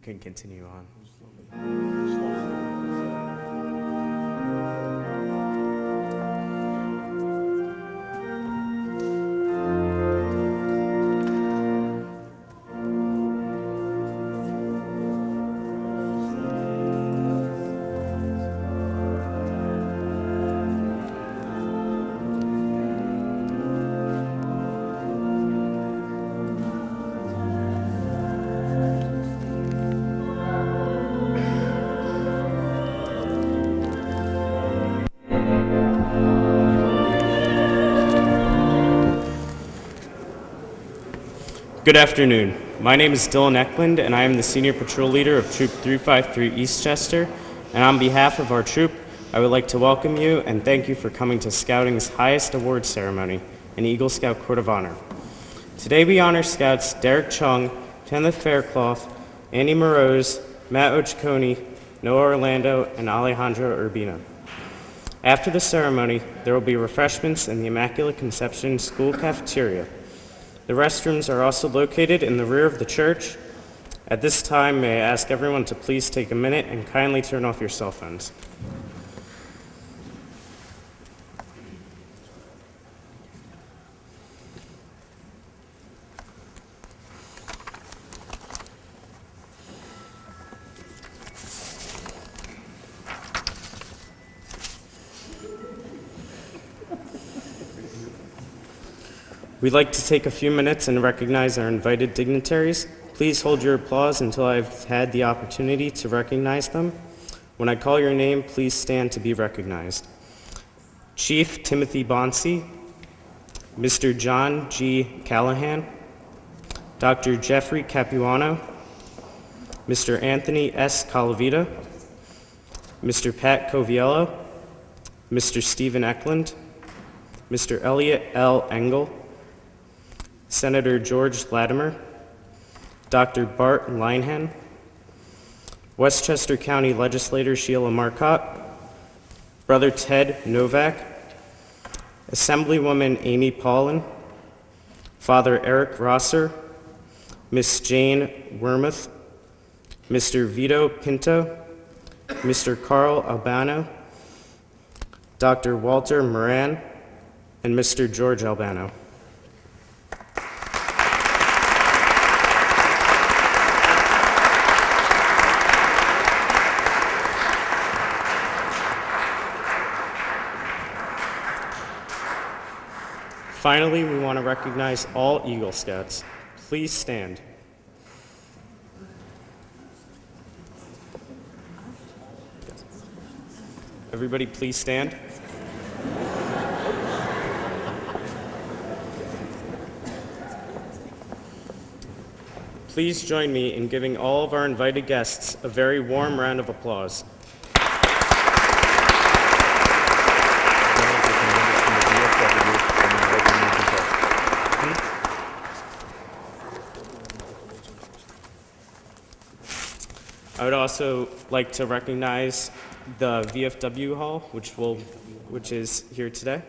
can continue on. Good afternoon. My name is Dylan Eklund, and I am the Senior Patrol Leader of Troop 353 Eastchester. And on behalf of our troop, I would like to welcome you and thank you for coming to Scouting's highest award ceremony, an Eagle Scout Court of Honor. Today we honor Scouts Derek Chung, Kenneth Faircloth, Andy Mrose, Matt Occhicone, Noah Orlando, and Alejandro Urbina. After the ceremony, there will be refreshments in the Immaculate Conception School cafeteria. The restrooms are also located in the rear of the church. At this time, may I ask everyone to please take a minute and kindly turn off your cell phones. We'd like to take a few minutes and recognize our invited dignitaries. Please hold your applause until I've had the opportunity to recognize them. When I call your name, please stand to be recognized. Chief Timothy Bonsi, Mr. John G. Callahan, Dr. Jeffrey Capuano, Mr. Anthony S. Calavita, Mr. Pat Coviello, Mr. Stephen Eklund, Mr. Elliot L. Engel, Senator George Latimer, Dr. Bart Linehan, Westchester County Legislator Sheila Marcotte, Brother Ted Novak, Assemblywoman Amy Paulin, Father Eric Rosser, Miss Jane Wormuth, Mr. Vito Pinto, Mr. Carl Albano, Dr. Walter Moran, and Mr. George Albano. Finally, we want to recognize all Eagle Scouts. Please stand. Everybody, please stand. Please join me in giving all of our invited guests a very warm round of applause. I would also like to recognize the VFW Hall, which is here today.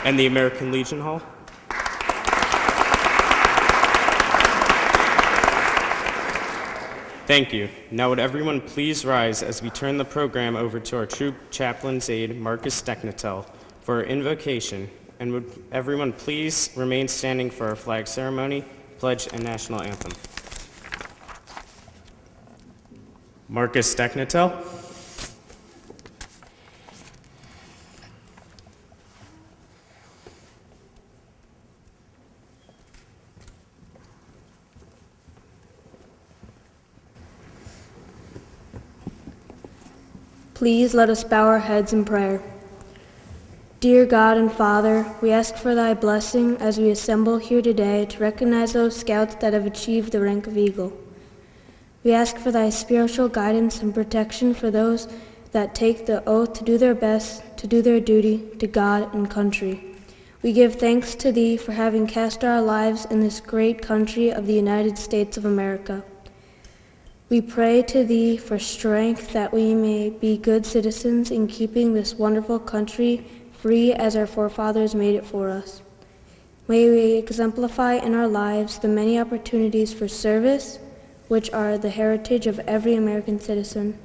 And the American Legion Hall. Thank you. Now would everyone please rise as we turn the program over to our troop chaplain's aide, Marcus Deknatel, for our invocation. And would everyone please remain standing for our flag ceremony, pledge, and national anthem. Marcus Deknatel. Please let us bow our heads in prayer. Dear God and Father, we ask for thy blessing as we assemble here today to recognize those scouts that have achieved the rank of Eagle. We ask for thy spiritual guidance and protection for those that take the oath to do their best, to do their duty to God and country. We give thanks to thee for having cast our lives in this great country of the United States of America. We pray to thee for strength that we may be good citizens in keeping this wonderful country free as our forefathers made it for us. May we exemplify in our lives the many opportunities for service, which are the heritage of every American citizen.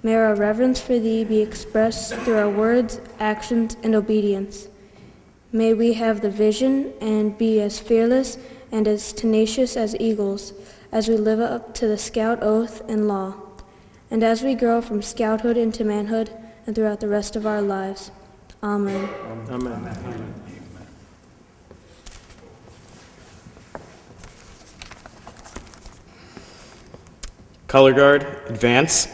May our reverence for Thee be expressed through our words, actions, and obedience. May we have the vision and be as fearless and as tenacious as eagles as we live up to the Scout oath and law, and as we grow from scouthood into manhood and throughout the rest of our lives. Amen. Amen. Color Guard, advance.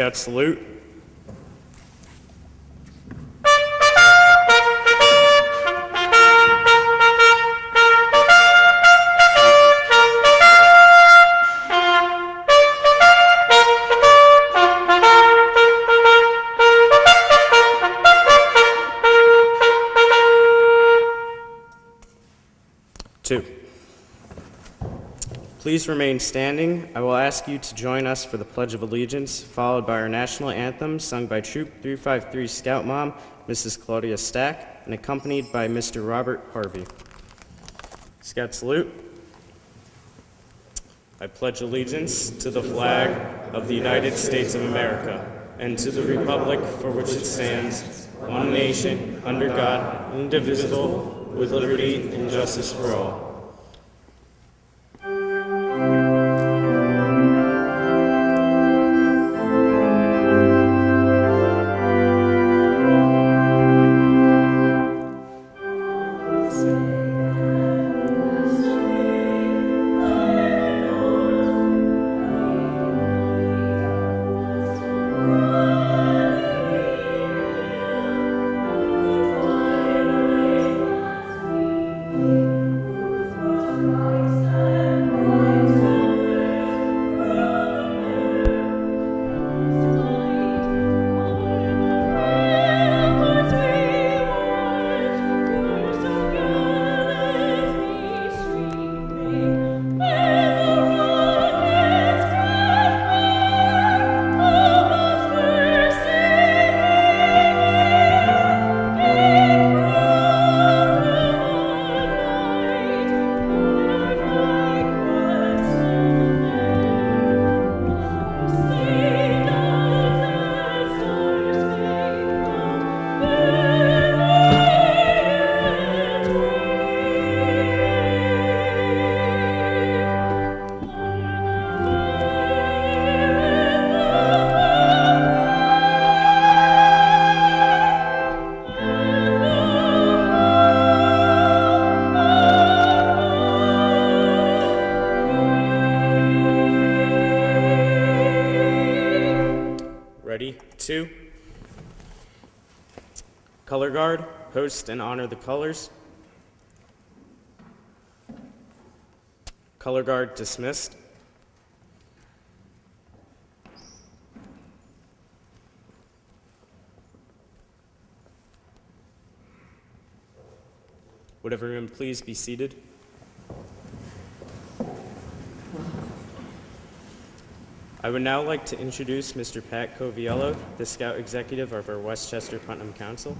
Scout salute. Two. Please remain standing. I will ask you to join us for the Pledge of Allegiance, followed by our national anthem, sung by Troop 353 Scout Mom, Mrs. Claudia Stack, and accompanied by Mr. Robert Harvey. Scout salute. I pledge allegiance to the flag of the United States of America and to the republic for which it stands, one nation, under God, indivisible, with liberty and justice for all. Two. Color Guard, host and honor the colors. Color Guard dismissed. Would everyone please be seated? I would now like to introduce Mr. Pat Coviello, the Scout Executive of our Westchester Putnam Council.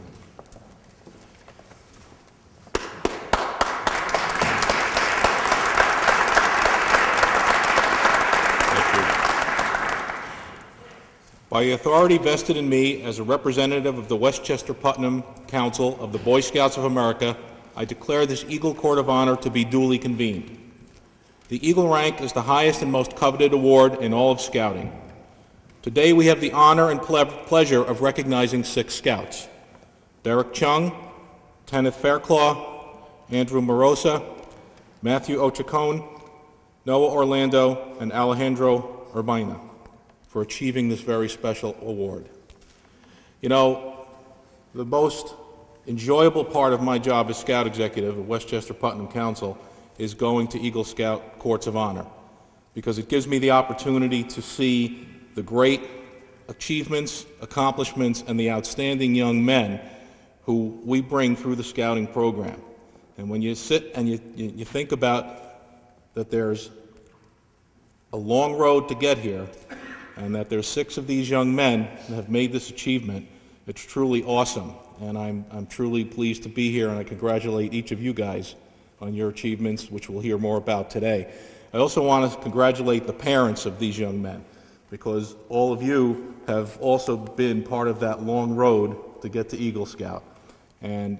By the authority vested in me as a representative of the Westchester Putnam Council of the Boy Scouts of America, I declare this Eagle Court of Honor to be duly convened. The Eagle rank is the highest and most coveted award in all of Scouting. Today we have the honor and pleasure of recognizing 6 Scouts: Derek Chung, Kenneth Faircloth, Andrew Mrose, Matthew Occhicone, Noah Orlando, and Alejandro Urbina for achieving this very special award. You know, the most enjoyable part of my job as Scout Executive at Westchester Putnam Council is going to Eagle Scout Courts of Honor, because it gives me the opportunity to see the great achievements, accomplishments, and the outstanding young men who we bring through the Scouting program. And when you sit and you think about that there's a long road to get here, and that there's 6 of these young men that have made this achievement, it's truly awesome. And I'm truly pleased to be here, and I congratulate each of you guys on your achievements, which we'll hear more about today. I also want to congratulate the parents of these young men, because all of you have also been part of that long road to get to Eagle Scout. And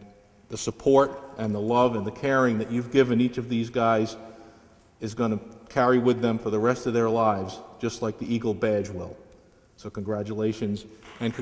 the support and the love and the caring that you've given each of these guys is going to carry with them for the rest of their lives, just like the Eagle badge will. So congratulations. And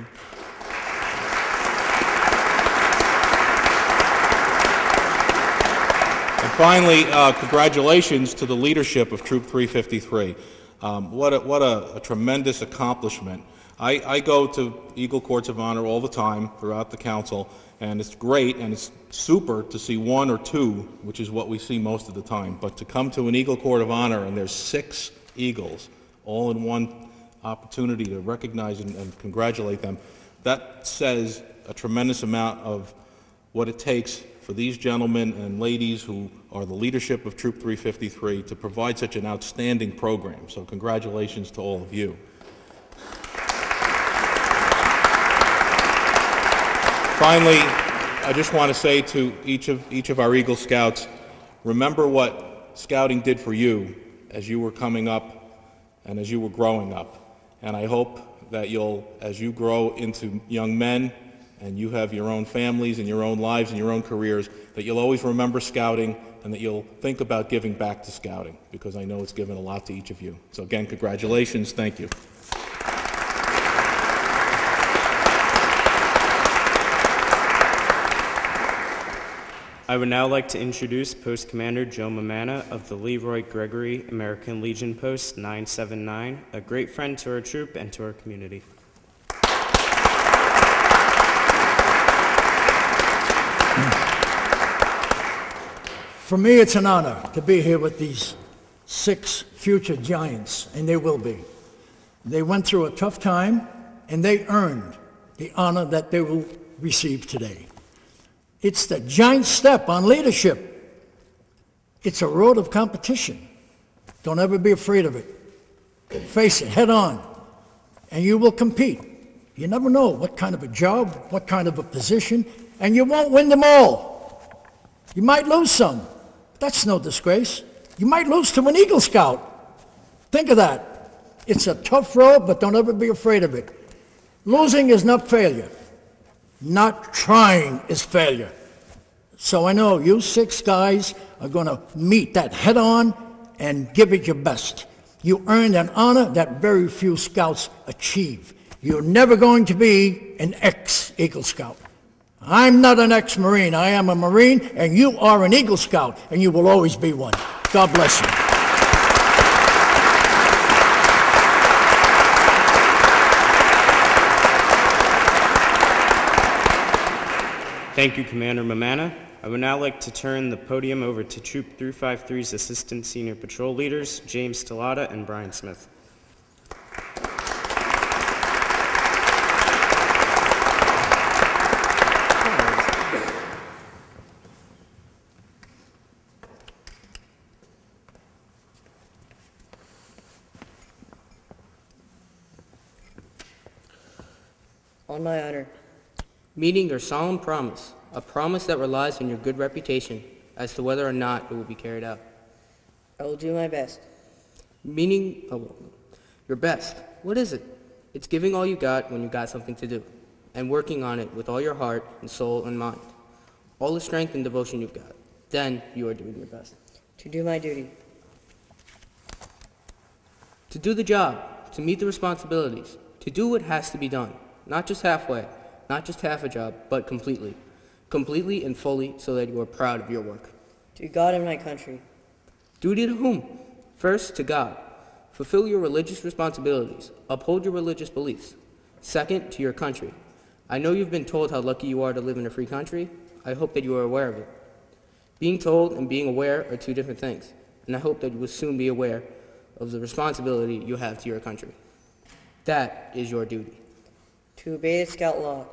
finally, congratulations to the leadership of Troop 353. What a tremendous accomplishment. I go to Eagle Courts of Honor all the time throughout the council, and it's great and it's super to see 1 or 2, which is what we see most of the time. But to come to an Eagle Court of Honor and there's 6 Eagles all in one opportunity to recognize and congratulate them, that says a tremendous amount of what it takes for these gentlemen and ladies who are the leadership of Troop 353 to provide such an outstanding program. So congratulations to all of you. Finally, I just want to say to each of our Eagle Scouts, remember what Scouting did for you as you were coming up and as you were growing up. And I hope that as you grow into young men and you have your own families and your own lives and your own careers, that you'll always remember Scouting and that you'll think about giving back to Scouting, because I know it's given a lot to each of you. So again, congratulations. Thank you. I would now like to introduce Post Commander Joe Mamana of the Leroy Gregory American Legion Post 979, a great friend to our troop and to our community. For me, it's an honor to be here with these 6 future giants, and they will be. They went through a tough time, and they earned the honor that they will receive today. It's the giant step on leadership. It's a road of competition. Don't ever be afraid of it. Face it head on, and you will compete. You never know what kind of a job, what kind of a position, and you won't win them all. You might lose some. That's no disgrace. You might lose to an Eagle Scout. Think of that. It's a tough road, but don't ever be afraid of it. Losing is not failure. Not trying is failure. So I know you 6 guys are going to meet that head on and give it your best. You earned an honor that very few Scouts achieve. You're never going to be an ex-Eagle Scout. I'm not an ex-Marine. I am a Marine, and you are an Eagle Scout, and you will always be one. God bless you. Thank you, Commander Mamana. I would now like to turn the podium over to Troop 353's Assistant Senior Patrol Leaders, James Stallata and Brian Smith. On my honor. Meeting your solemn promise, a promise that relies on your good reputation as to whether or not it will be carried out. I will do my best. Meaning, your best. What is it? It's giving all you got when you got something to do, and working on it with all your heart and soul and mind. all the strength and devotion you've got. Then you are doing your best. To do my duty. To do the job, to meet the responsibilities, to do what has to be done, not just halfway, not just half a job, but completely. Completely and fully so that you are proud of your work. To God and my country. Duty to whom? First, to God. Fulfill your religious responsibilities. Uphold your religious beliefs. Second, to your country. I know you've been told how lucky you are to live in a free country. I hope that you are aware of it. Being told and being aware are two different things, and I hope that you will soon be aware of the responsibility you have to your country. That is your duty. To obey the Scout law.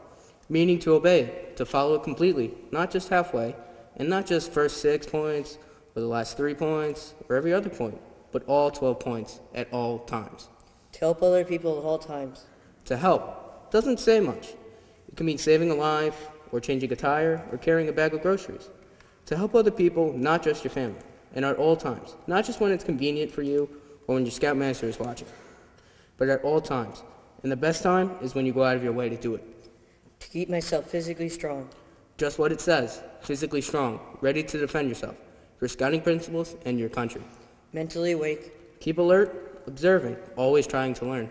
Meaning to obey it, to follow it completely, not just halfway, and not just first 6 points, or the last 3 points, or every other point, but all 12 points at all times. To help other people at all times. To help doesn't say much. It can mean saving a life, or changing a tire, or carrying a bag of groceries. To help other people, not just your family, and at all times, not just when it's convenient for you, or when your Scoutmaster is watching, but at all times. And the best time is when you go out of your way to do it. To keep myself physically strong. Just what it says, physically strong, ready to defend yourself, your scouting principles, and your country. Mentally awake. Keep alert, observing, always trying to learn.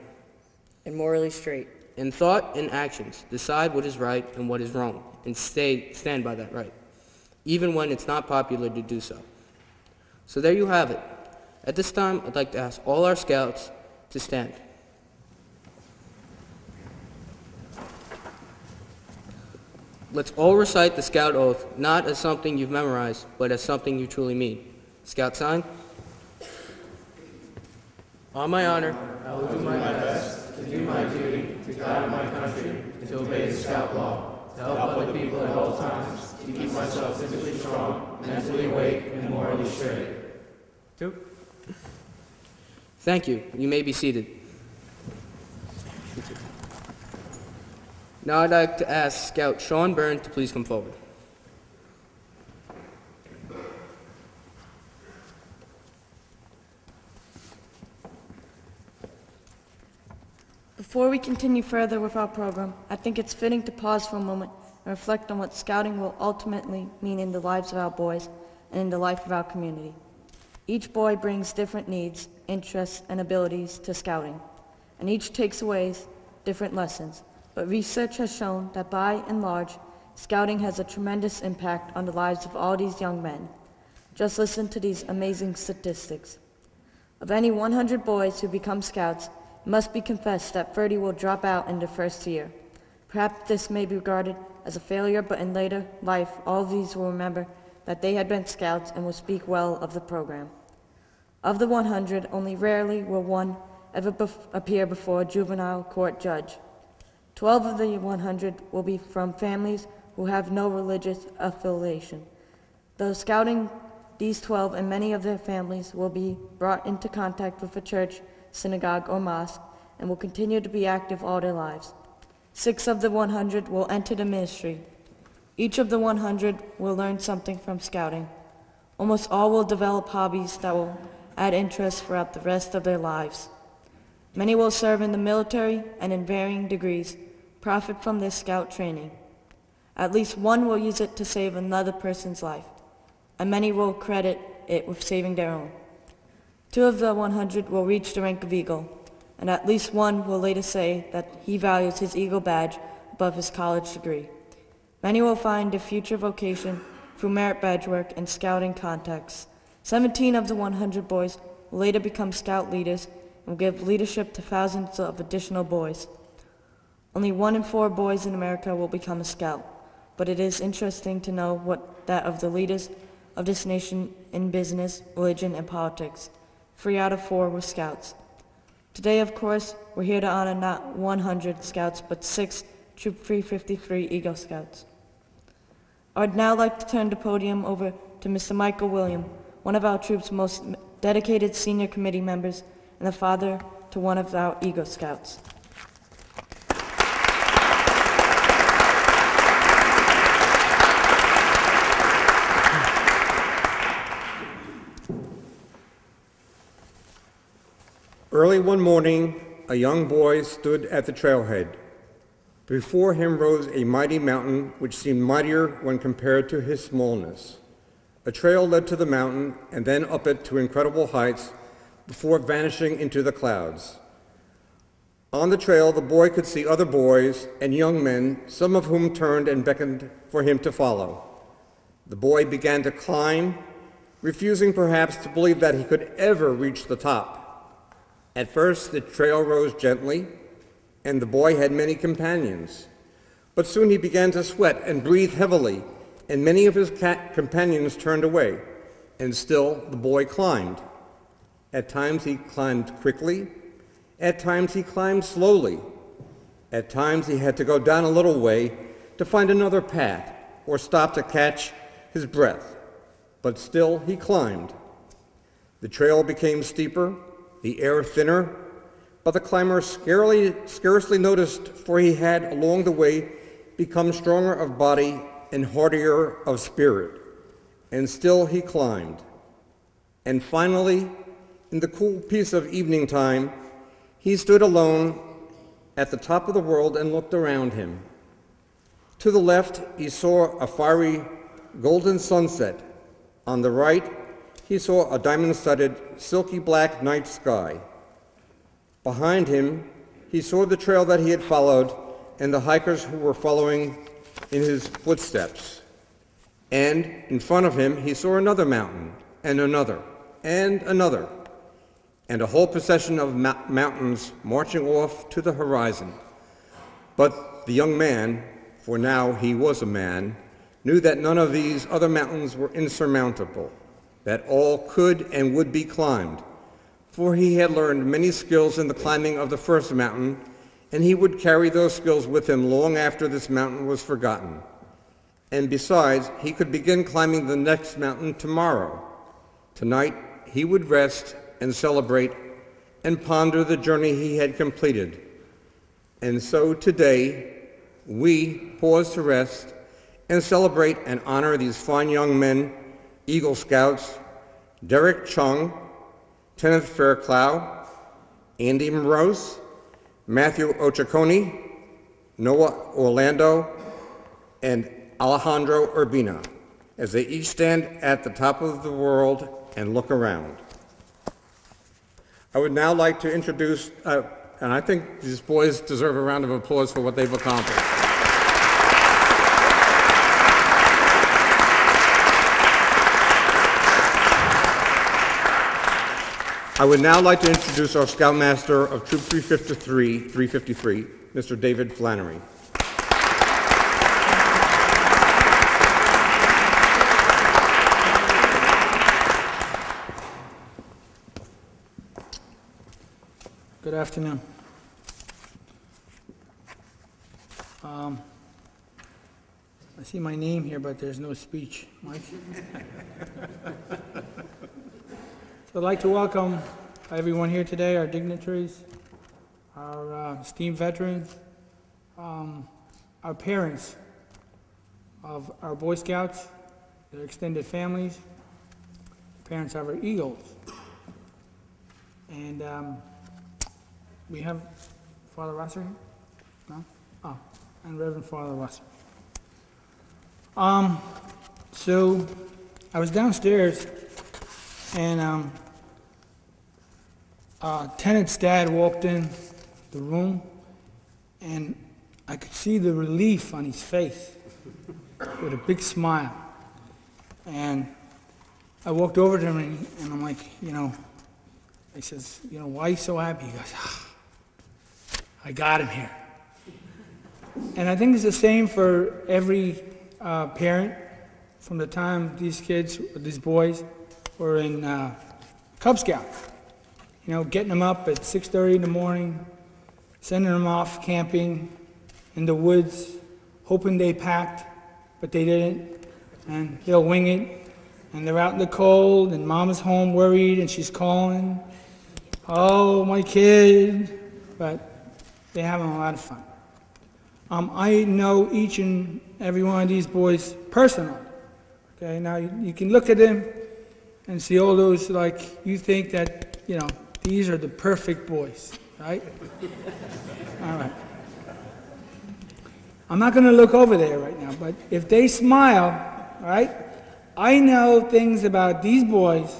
And morally straight. In thought and actions, decide what is right and what is wrong, and stand by that right, even when it's not popular to do so. So there you have it. At this time, I'd like to ask all our scouts to stand. Let's all recite the Scout Oath, not as something you've memorized, but as something you truly mean. Scout sign. On my honor, I will do my best to do my duty to God and my country, and to obey the Scout law, to help other people at all times, to keep myself physically strong, mentally awake, and morally straight. Thank you. You may be seated. Now I'd like to ask Scout Sean Byrne to please come forward. Before we continue further with our program, I think it's fitting to pause for a moment and reflect on what scouting will ultimately mean in the lives of our boys and in the life of our community. Each boy brings different needs, interests, and abilities to scouting, and each takes away different lessons. But research has shown that by and large, scouting has a tremendous impact on the lives of all these young men. Just listen to these amazing statistics. Of any 100 boys who become scouts, it must be confessed that 30 will drop out in their first year. Perhaps this may be regarded as a failure, but in later life, all of these will remember that they had been scouts and will speak well of the program. Of the 100, only rarely will one ever appear before a juvenile court judge. 12 of the 100 will be from families who have no religious affiliation. Though scouting, these 12 and many of their families will be brought into contact with a church, synagogue, or mosque, and will continue to be active all their lives. 6 of the 100 will enter the ministry. Each of the 100 will learn something from scouting. Almost all will develop hobbies that will add interest throughout the rest of their lives. Many will serve in the military and in varying degrees profit from this scout training. At least one will use it to save another person's life, and many will credit it with saving their own. 2 of the 100 will reach the rank of Eagle, and at least one will later say that he values his Eagle badge above his college degree. Many will find their future vocation through merit badge work and scouting contacts. 17 of the 100 boys will later become scout leaders and will give leadership to thousands of additional boys. Only 1 in 4 boys in America will become a scout, but it is interesting to know what that of the leaders of this nation in business, religion, and politics. 3 out of 4 were scouts. Today, of course, we're here to honor not 100 scouts, but 6 Troop 353 Eagle Scouts. I would now like to turn the podium over to Mr. Michael William, one of our troop's most dedicated senior committee members and the father to one of our Eagle Scouts. Early one morning, a young boy stood at the trailhead. Before him rose a mighty mountain, which seemed mightier when compared to his smallness. A trail led to the mountain, and then up it to incredible heights, before vanishing into the clouds. On the trail, the boy could see other boys and young men, some of whom turned and beckoned for him to follow. The boy began to climb, refusing perhaps to believe that he could ever reach the top. At first, the trail rose gently, and the boy had many companions. But soon he began to sweat and breathe heavily, and many of his companions turned away, and still the boy climbed. At times he climbed quickly, at times he climbed slowly, at times he had to go down a little way to find another path or stop to catch his breath, but still he climbed. The trail became steeper, the air thinner, but the climber scarcely noticed, for he had along the way become stronger of body and hardier of spirit, and still he climbed. And finally, in the cool peace of evening time, he stood alone at the top of the world and looked around him. To the left, he saw a fiery golden sunset. On the right, he saw a diamond-studded, silky black night sky. Behind him, he saw the trail that he had followed and the hikers who were following in his footsteps. And in front of him, he saw another mountain, and another, and another, and a whole procession of mountains marching off to the horizon. But the young man, for now he was a man, knew that none of these other mountains were insurmountable, that all could and would be climbed, for he had learned many skills in the climbing of the first mountain, and he would carry those skills with him long after this mountain was forgotten. And besides, he could begin climbing the next mountain tomorrow. Tonight, he would rest and celebrate and ponder the journey he had completed. And so today, we pause to rest and celebrate and honor these fine young men, Eagle Scouts, Derek Chung, Kenneth Fairclough, Andy Mrose, Matthew Occhicone, Noah Orlando, and Alejandro Urbina, as they each stand at the top of the world and look around. I would now like to introduce, and I think these boys deserve a round of applause for what they've accomplished. I would now like to introduce our Scoutmaster of Troop 353, Mr. David Flannery. Good afternoon. I see my name here, but there's no speech. Mike? So I'd like to welcome everyone here today, our dignitaries, our esteemed veterans, our parents of our Boy Scouts, their extended families, parents of our Eagles. And we have Father Rosser here? No? Oh, and Reverend Father Rosser. So I was downstairs, and Tenneth's dad walked in the room, and I could see the relief on his face with a big smile. And I walked over to him, and I'm like, I says, why are you so happy? He goes, I got him here. And I think it's the same for every parent from the time these kids, these boys, were in Cub Scouts. Getting them up at 6:30 in the morning, sending them off camping in the woods, hoping they packed, but they didn't, and they'll wing it. And they're out in the cold, and Mama's home worried, and she's calling, oh, my kid, but they're having a lot of fun. I know each and every one of these boys personally. Okay, now you can look at them and see all those, you think that, these are the perfect boys, right? All right. I'm not going to look over there right now, but if they smile, all right, I know things about these boys.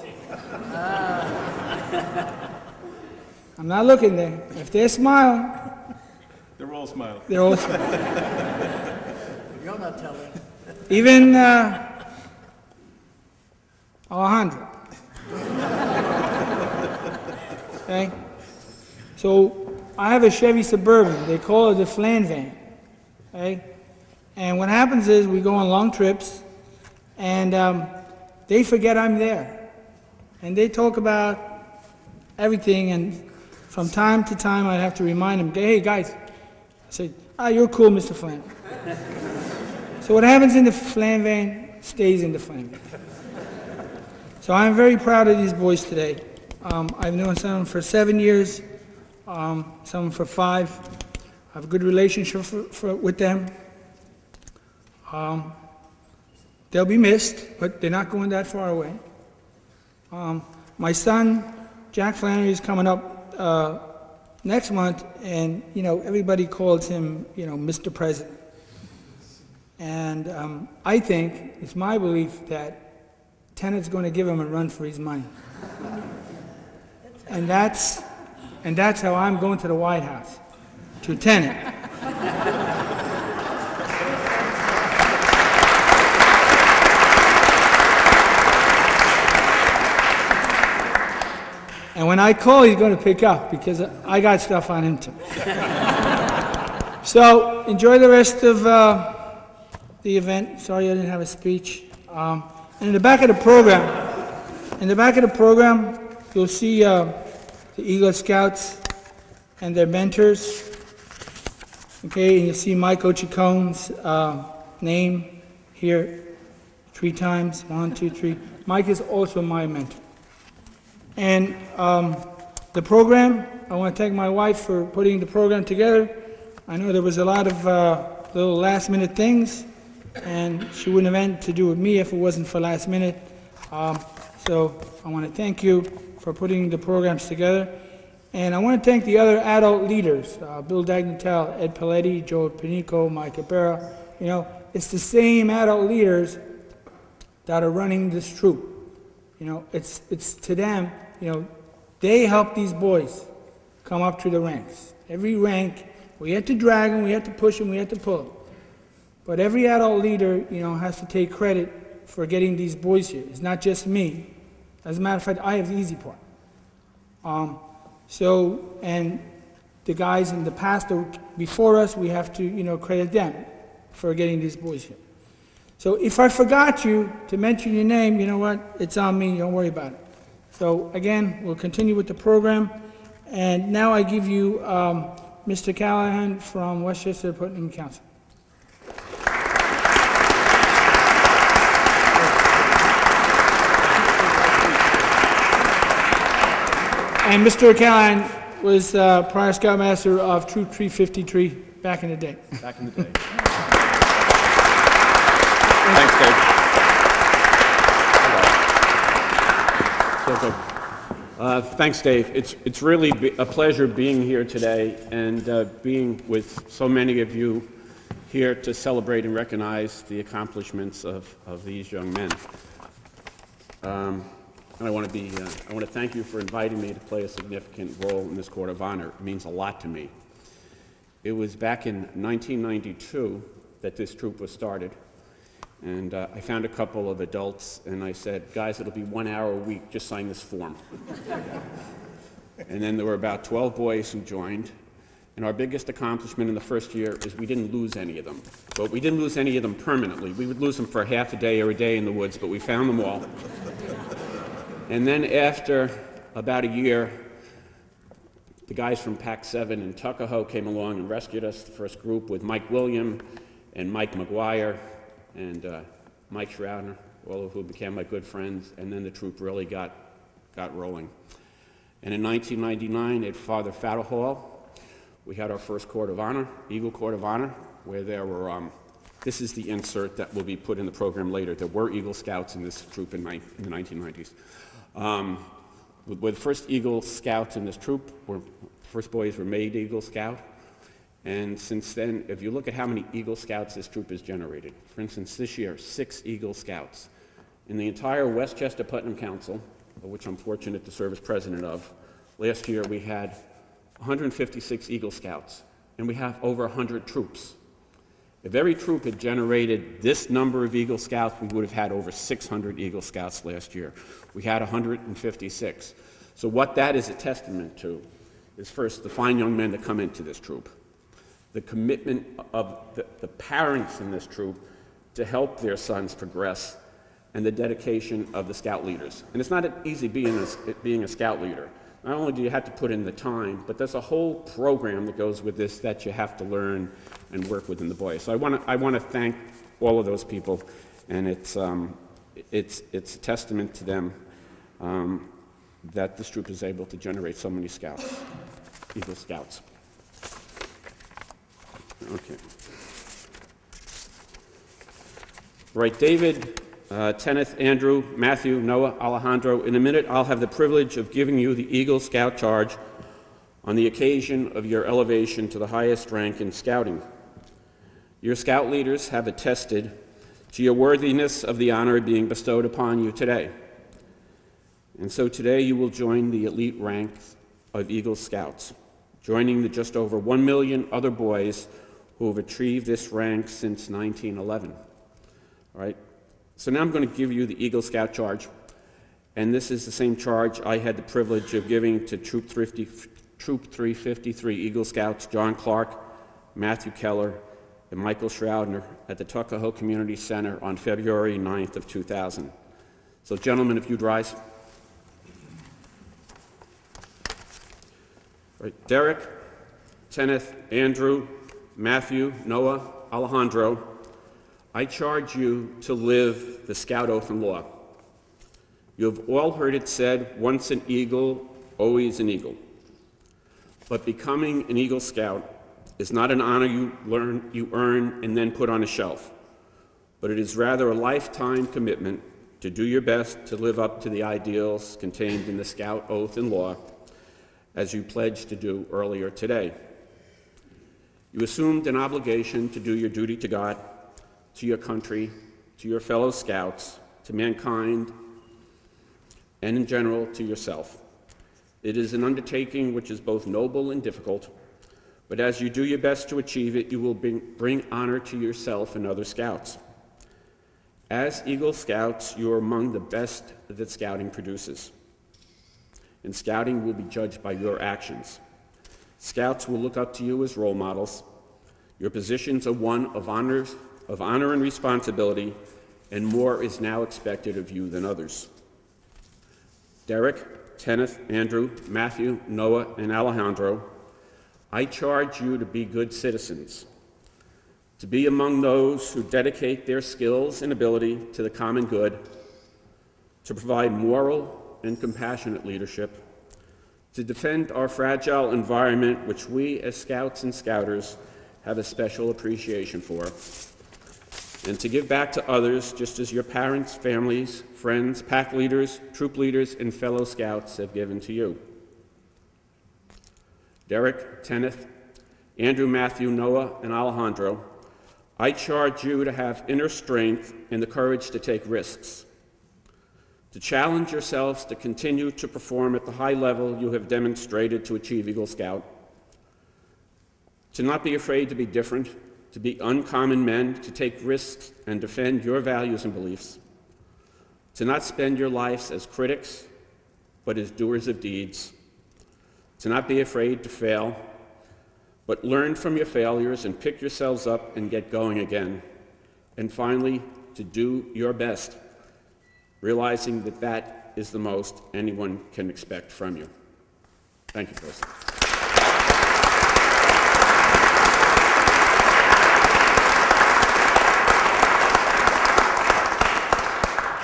I'm not looking there. If they're smiling, They're all smiling. they're all smiling. You're not telling. Even Alejandro. Okay? So I have a Chevy Suburban. They call it the Flan van. Okay? And what happens is we go on long trips, and they forget I'm there. And they talk about everything, and from time to time I have to remind them, hey guys, I say, you're cool, Mr. Flan. So what happens in the Flan van stays in the Flan van. So I'm very proud of these boys today. I've known some of them for 7 years, some of them for 5. I have a good relationship with them. They'll be missed, but they're not going that far away. My son, Jack Flannery, is coming up next month, and everybody calls him, Mr. President. And I think, it's my belief, that Tenneth's going to give him a run for his money. And that's how I'm going to the White House, to Tenneth. And when I call, he's going to pick up, because I got stuff on him too. So enjoy the rest of the event. Sorry I didn't have a speech. And in the back of the program, you'll see the Eagle Scouts and their mentors. Okay, and you'll see Mike Occhicone's name here 3 times. 1, 2, 3. Mike is also my mentor. And the program, I want to thank my wife for putting the program together. I know there was a lot of little last-minute things, and she wouldn't have anything to do with me if it wasn't for last minute. So I want to thank you for putting the programs together. And I want to thank the other adult leaders, Bill Dagnatel, Ed Paletti, Joe Panico, Mike Cabrera. It's the same adult leaders that are running this troop. It's to them, they help these boys come up through the ranks. Every rank, we had to drag them, we had to push them, we had to pull them. But every adult leader, has to take credit for getting these boys here. It's not just me. As a matter of fact, I have the easy part. And the guys in the past before us, we have to, credit them for getting these boys here. So if I forgot you to mention your name, you know what? It's on me. Don't worry about it. So again, we'll continue with the program. And now I give you Mr. Callahan from Westchester Putnam Council. And Mr. Callahan was prior Scoutmaster of Troop 353 back in the day. Back in the day. Thanks, Dave. Thanks, Dave. It's really a pleasure being here today and being with so many of you here to celebrate and recognize the accomplishments of these young men. And I want to thank you for inviting me to play a significant role in this Court of Honor. It means a lot to me. It was back in 1992 that this troop was started. And I found a couple of adults, and I said, guys, it'll be 1 hour a week, just sign this form. And then there were about 12 boys who joined, and our biggest accomplishment in the first year is we didn't lose any of them. But we didn't lose any of them permanently. We would lose them for half a day or a day in the woods, but we found them all. And then after about a year, the guys from Pac 7 in Tuckahoe came along and rescued us, the first group, with Mike William and Mike McGuire and Mike Schroeder, all of whom became my good friends, and then the troop really got rolling. And in 1999, at Father Fattle Hall, we had our first Court of Honor, Eagle Court of Honor, where there were, this is the insert that will be put in the program later. There were Eagle Scouts in this troop in the 1990s. With the first Eagle Scouts in this troop, first boys were made Eagle Scout, And since then, if you look at how many Eagle Scouts this troop has generated, for instance, this year, 6 Eagle Scouts. In the entire Westchester Putnam Council, of which I'm fortunate to serve as president of, last year we had 156 Eagle Scouts, and we have over 100 troops. If every troop had generated this number of Eagle Scouts, we would have had over 600 Eagle Scouts last year. We had 156. So what that is a testament to is, first, the fine young men that come into this troop, the commitment of the parents in this troop to help their sons progress, and the dedication of the scout leaders. And it's not easy being a scout leader. Not only do you have to put in the time, but there's a whole program that goes with this that you have to learn and work within the boys. So I want to thank all of those people, and it's a testament to them that this troop is able to generate so many scouts, Eagle Scouts. Okay. Right, David, Tenneth, Andrew, Matthew, Noah, Alejandro. In a minute, I'll have the privilege of giving you the Eagle Scout charge on the occasion of your elevation to the highest rank in scouting. Your scout leaders have attested to your worthiness of the honor being bestowed upon you today. And so today you will join the elite ranks of Eagle Scouts, joining the just over 1 million other boys who have achieved this rank since 1911. All right? So now I'm going to give you the Eagle Scout charge, and this is the same charge I had the privilege of giving to Troop 353 Eagle Scouts John Clark, Matthew Keller, and Michael Schraudner at the Tuckahoe Community Center on February 9th of 2000. So gentlemen, if you'd rise. All right, Derek, Tenneth, Andrew, Matthew, Noah, Alejandro, I charge you to live the Scout Oath and Law. You have all heard it said, once an eagle, always an eagle. But becoming an Eagle Scout is not an honor you earn and then put on a shelf, but it is rather a lifetime commitment to do your best to live up to the ideals contained in the Scout Oath and Law, as you pledged to do earlier today. You assumed an obligation to do your duty to God, to your country, to your fellow scouts, to mankind, and in general to yourself. It is an undertaking which is both noble and difficult, but as you do your best to achieve it, you will bring honor to yourself and other scouts. As Eagle Scouts, you are among the best that scouting produces. And scouting will be judged by your actions. Scouts will look up to you as role models. Your positions are one of honor and responsibility, and more is now expected of you than others. Derek, Tenneth, Andrew, Matthew, Noah, and Alejandro, I charge you to be good citizens, to be among those who dedicate their skills and ability to the common good, to provide moral and compassionate leadership, to defend our fragile environment, which we as Scouts and Scouters have a special appreciation for, and to give back to others just as your parents, families, friends, pack leaders, troop leaders, and fellow Scouts have given to you. Derek, Tenneth, Andrew, Matthew, Noah, and Alejandro, I charge you to have inner strength and the courage to take risks, to challenge yourselves to continue to perform at the high level you have demonstrated to achieve Eagle Scout, to not be afraid to be different, to be uncommon men, to take risks and defend your values and beliefs, to not spend your lives as critics, but as doers of deeds, to not be afraid to fail, but learn from your failures and pick yourselves up and get going again, and finally, to do your best, realizing that that is the most anyone can expect from you. Thank you, President.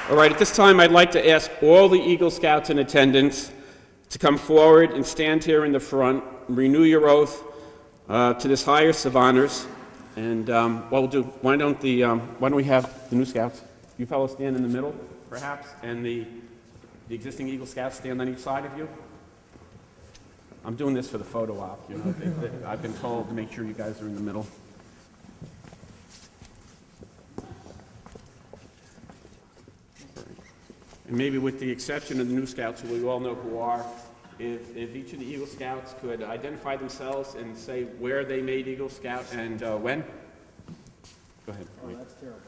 All right, at this time, I'd like to ask all the Eagle Scouts in attendance to come forward and stand here in the front and renew your oath to this highest of honors. And what we'll do, why don't we have the new Scouts? You fellows stand in the middle, perhaps, and the existing Eagle Scouts stand on each side of you. I'm doing this for the photo op, you know. I've been told to make sure you guys are in the middle. And maybe with the exception of the new Scouts, who we all know who are, if each of the Eagle Scouts could identify themselves and say where they made Eagle Scout and when. Go ahead. Oh, that's terrible.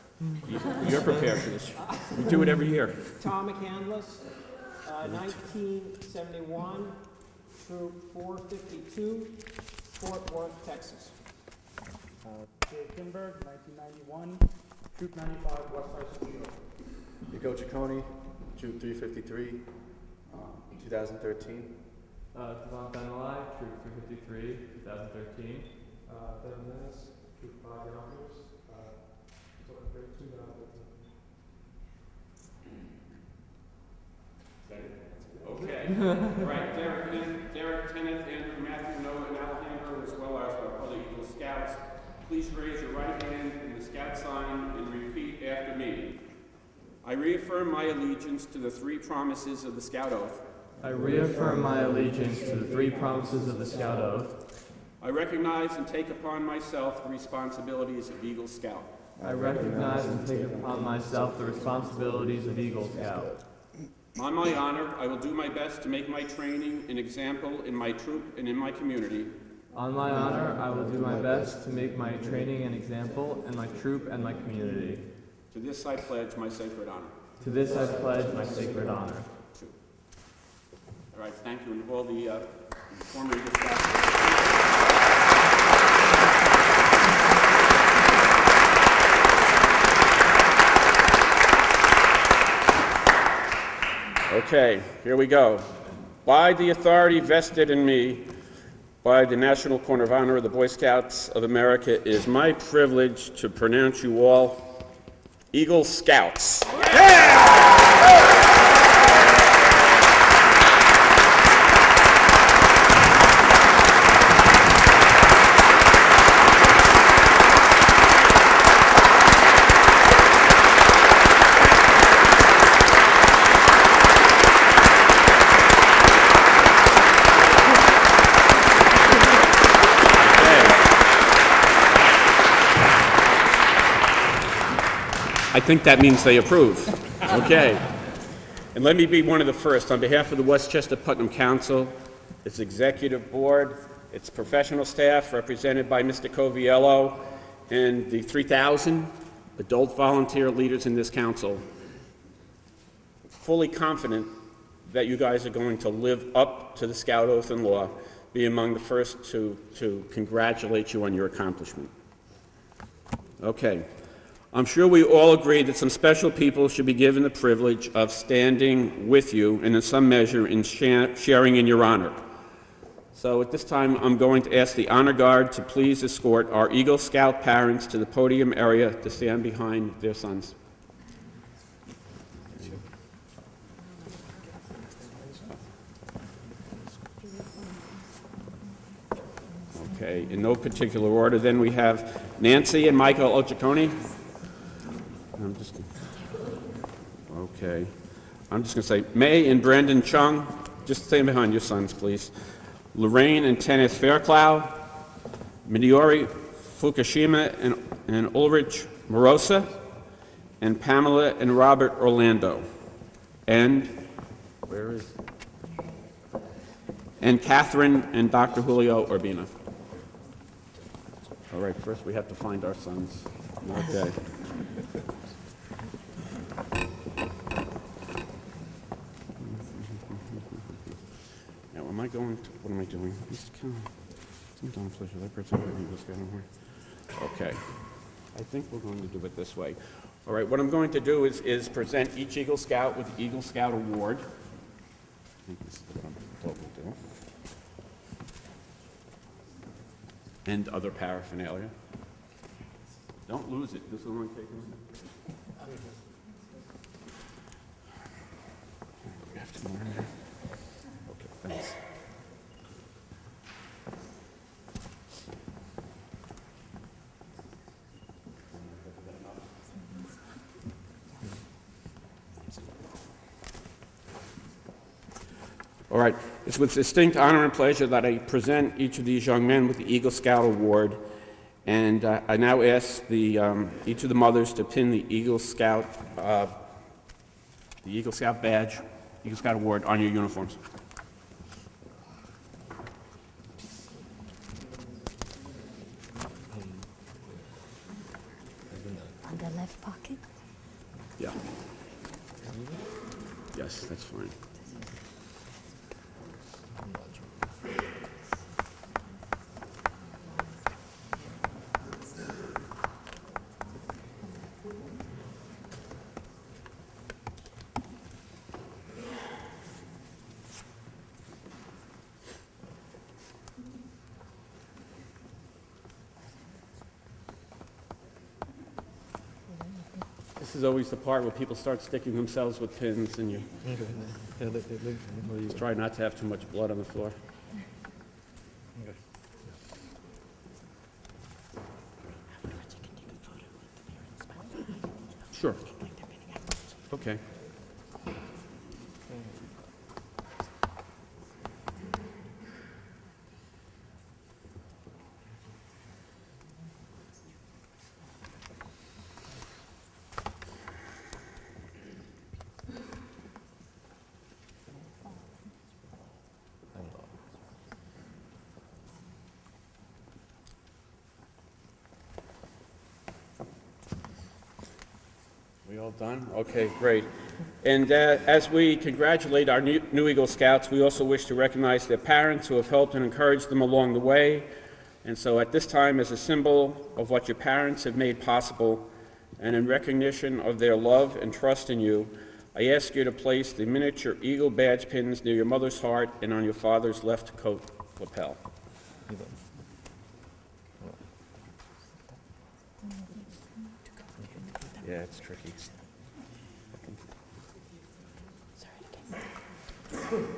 You're prepared for this. You do it every year. Tom McCandless, 1971, Troop 452, Fort Worth, Texas. Jay Kimberg, 1991, Troop 95, West High School, New York. Occhicone, Troop 353, 2013. Devon Benelli, Troop 353, 2013. Devin Dennis, Troop 5 Yonkers, 2013. Okay. Right, Derek, Tenneth, Andrew, Matthew, Noah, and Alejandro, as well as our other Eagle Scouts, please raise your right hand in the Scout sign and repeat after me. I reaffirm my allegiance to the three promises of the Scout Oath. I reaffirm my allegiance to the three promises of the Scout Oath. I recognize and take upon myself the responsibilities of Eagle Scout. I recognize and take upon myself the responsibilities of Eagle Scout. On my honor, I will do my best to make my training an example in my troop and in my community. On my honor, I will do my best to make my training an example in my troop and my community. To this I pledge my sacred honor. To this I pledge my sacred honor. All right, thank you, and all the former Eagle Scouts. Okay, here we go. By the authority vested in me by the National Court of Honor of the Boy Scouts of America, it is my privilege to pronounce you all Eagle Scouts. Yeah! I think that means they approve. Okay. And let me be one of the first. On behalf of the Westchester Putnam Council, its executive board, its professional staff, represented by Mr. Coviello, and the 3,000 adult volunteer leaders in this council, fully confident that you guys are going to live up to the Scout Oath and Law, be among the first to congratulate you on your accomplishment. Okay. I'm sure we all agree that some special people should be given the privilege of standing with you and in some measure in sharing in your honor. So at this time, I'm going to ask the Honor Guard to please escort our Eagle Scout parents to the podium area to stand behind their sons. Okay, in no particular order, then we have Nancy and Michael Occhicone. I'm just going to say May and Brandon Chung. Just stay behind your sons, please. Lorraine and Kenneth Fairclough. Midori Fukushima and Ulrich Mrose. And Pamela and Robert Orlando. And Catherine and Dr. Julio Urbina. All right, first we have to find our sons. Okay. What am I doing? Okay. I think we're going to do it this way. All right, what I'm going to do is present each Eagle Scout with the Eagle Scout Award. I think this is what I'm told to do. And other paraphernalia. Don't lose it. This will only take a minute. We have to learn that. Okay, thanks. All right. It's with distinct honor and pleasure that I present each of these young men with the Eagle Scout Award. And I now ask each of the mothers to pin the Eagle Scout badge, Eagle Scout Award on your uniforms. On the left pocket? Yeah. Yes, that's fine. This is always the part where people start sticking themselves with pins, and you just try not to have too much blood on the floor. Sure. Okay. We all done? Okay, great. And as we congratulate our new Eagle Scouts, we also wish to recognize their parents who have helped and encouraged them along the way. And so at this time, as a symbol of what your parents have made possible, and in recognition of their love and trust in you, I ask you to place the miniature Eagle badge pins near your mother's heart and on your father's left coat lapel. Yeah, it's tricky.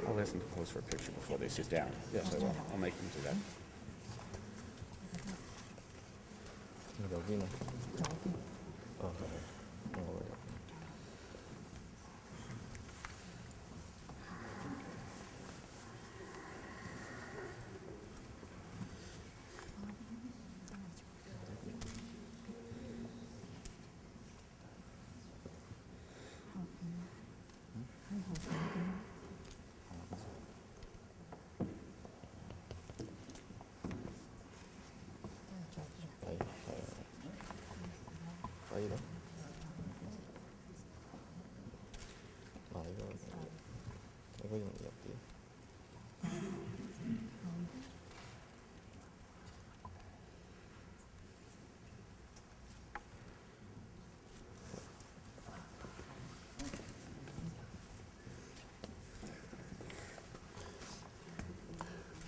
I'll ask them to pose for a picture before they sit down. Yes, I will. I'll make them do that.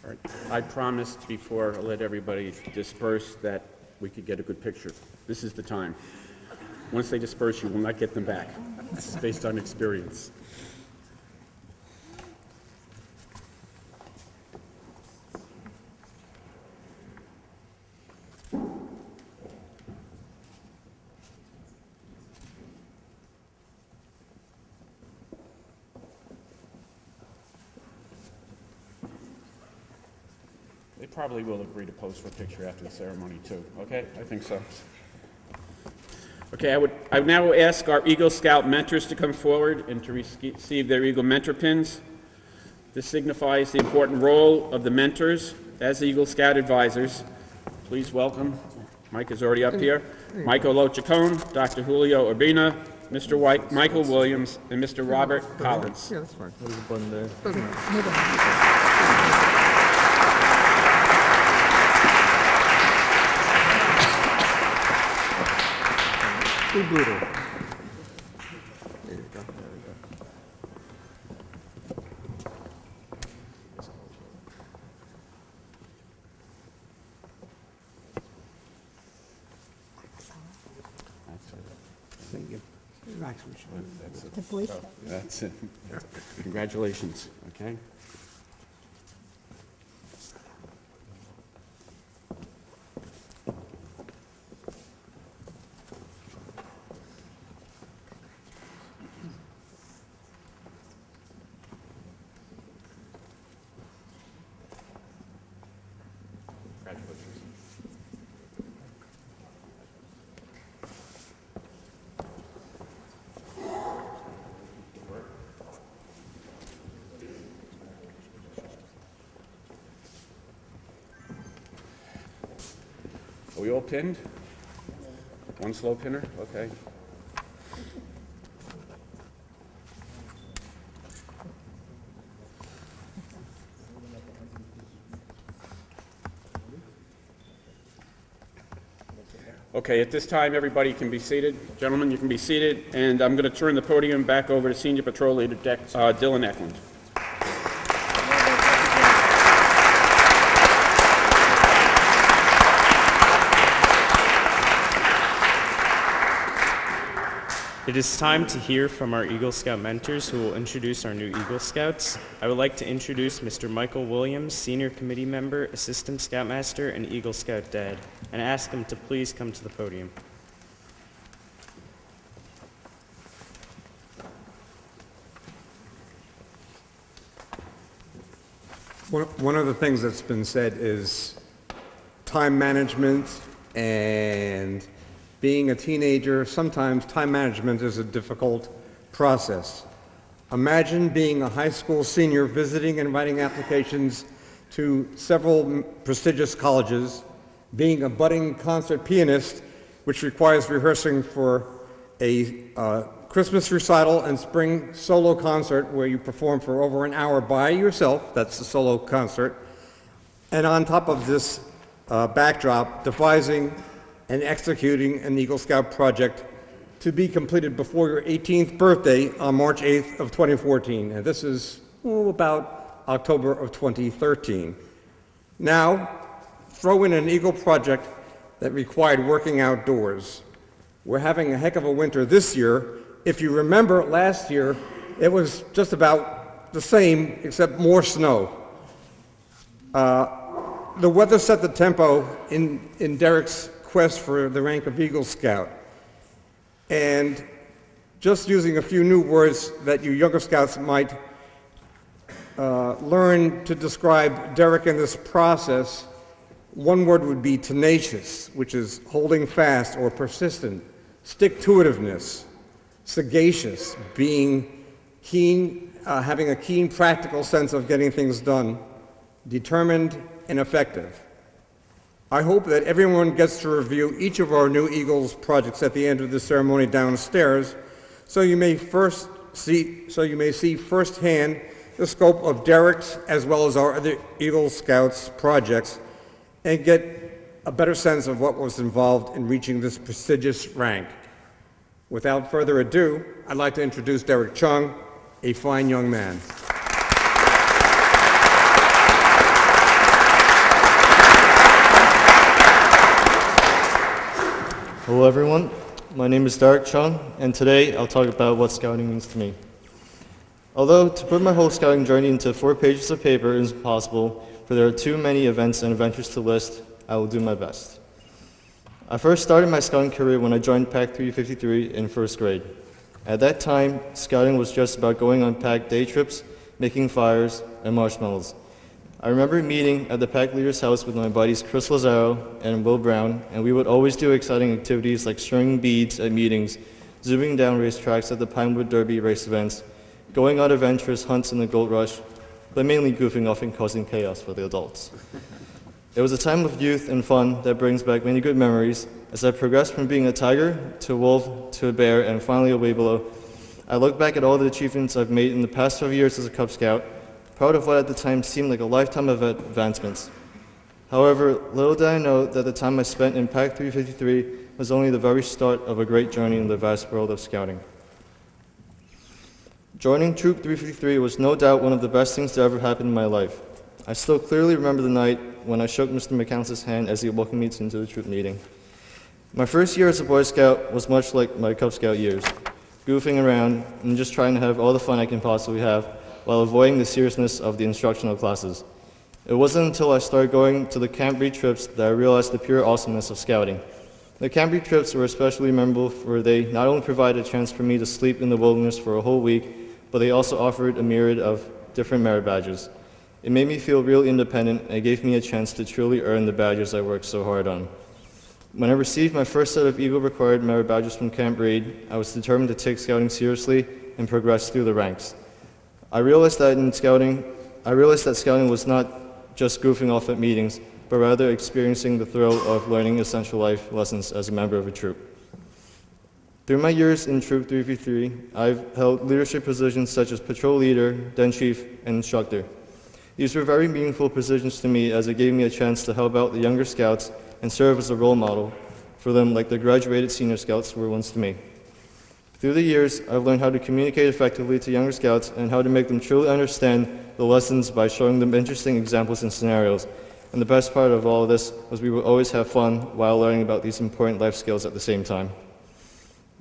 All right. I promised before I let everybody disperse that we could get a good picture. This is the time. Once they disperse, you will not get them back. This is based on experience. They probably will agree to pose for a picture after the ceremony too, okay? I think so. Okay, I would now ask our Eagle Scout mentors to come forward and to receive their Eagle mentor pins. This signifies the important role of the mentors as Eagle Scout advisors. Please welcome, Mike is already up here, Michael Occhicone, Dr. Julio Urbina, Mr. Michael Williams, and Mr. Robert Collins. Yeah, that's fine. There's a button there. Too brutal. There you go. There we go. Thank you. That's it. The Boy Scout. That's it. Congratulations, okay? Are we all pinned? One slow pinner? Okay. Okay, at this time, everybody can be seated. Gentlemen, you can be seated, and I'm going to turn the podium back over to Senior Patrol Leader Dylan Eklund. It is time to hear from our Eagle Scout mentors who will introduce our new Eagle Scouts. I would like to introduce Mr. Michael Williams, Senior Committee Member, Assistant Scoutmaster, and Eagle Scout Dad, and ask him to please come to the podium. One of the things that's been said is time management, and being a teenager, sometimes time management is a difficult process. Imagine being a high school senior visiting and writing applications to several prestigious colleges, being a budding concert pianist, which requires rehearsing for a Christmas recital and spring solo concert where you perform for over an hour by yourself. That's the solo concert. And on top of this backdrop, devising and executing an Eagle Scout project to be completed before your 18th birthday on March 8th of 2014. And this is about October of 2013. Now, throw in an Eagle project that required working outdoors. We're having a heck of a winter this year. If you remember last year, it was just about the same, except more snow. The weather set the tempo in Derek's quest for the rank of Eagle Scout. And just using a few new words that you younger scouts might learn to describe Derek in this process, one word would be tenacious, which is holding fast or persistent, stick-to-itiveness, sagacious, being keen, having a keen practical sense of getting things done, determined and effective. I hope that everyone gets to review each of our new Eagles projects at the end of the ceremony downstairs, so you may see firsthand the scope of Derek's as well as our other Eagle Scouts projects, and get a better sense of what was involved in reaching this prestigious rank. Without further ado, I'd like to introduce Derek Chung, a fine young man. Hello everyone, my name is Derek Chung, and today I'll talk about what scouting means to me. Although to put my whole scouting journey into 4 pages of paper is impossible, for there are too many events and adventures to list, I will do my best. I first started my scouting career when I joined Pack 353 in 1st grade. At that time, scouting was just about going on pack day trips, making fires, and marshmallows. I remember meeting at the pack leader's house with my buddies Chris Lazaro and Will Brown, and we would always do exciting activities like stringing beads at meetings, zooming down racetracks at the Pinewood Derby race events, going on adventurous hunts in the Gold Rush, but mainly goofing off and causing chaos for the adults. It was a time of youth and fun that brings back many good memories. As I progressed from being a tiger to a wolf to a bear and finally a Webelow, I look back at all the achievements I've made in the past 5 years as a Cub Scout, proud of what at the time seemed like a lifetime of advancements. However, little did I know that the time I spent in Pack 353 was only the very start of a great journey in the vast world of scouting. Joining Troop 353 was no doubt one of the best things that ever happened in my life. I still clearly remember the night when I shook Mr. McCounts' hand as he welcomed me into the troop meeting. My first year as a Boy Scout was much like my Cub Scout years, goofing around and just trying to have all the fun I can possibly have while avoiding the seriousness of the instructional classes. It wasn't until I started going to the Camp Reed trips that I realized the pure awesomeness of scouting. The Camp Reed trips were especially memorable for they not only provided a chance for me to sleep in the wilderness for a whole week, but they also offered a myriad of different merit badges. It made me feel real independent and gave me a chance to truly earn the badges I worked so hard on. When I received my first set of Eagle required merit badges from Camp Reed, I was determined to take scouting seriously and progress through the ranks. I realized that scouting was not just goofing off at meetings, but rather experiencing the thrill of learning essential life lessons as a member of a troop. Through my years in Troop 353, I've held leadership positions such as patrol leader, den chief, and instructor. These were very meaningful positions to me as it gave me a chance to help out the younger scouts and serve as a role model for them like the graduated senior scouts were once to me. Through the years, I've learned how to communicate effectively to younger scouts and how to make them truly understand the lessons by showing them interesting examples and scenarios. And the best part of all of this was we would always have fun while learning about these important life skills at the same time.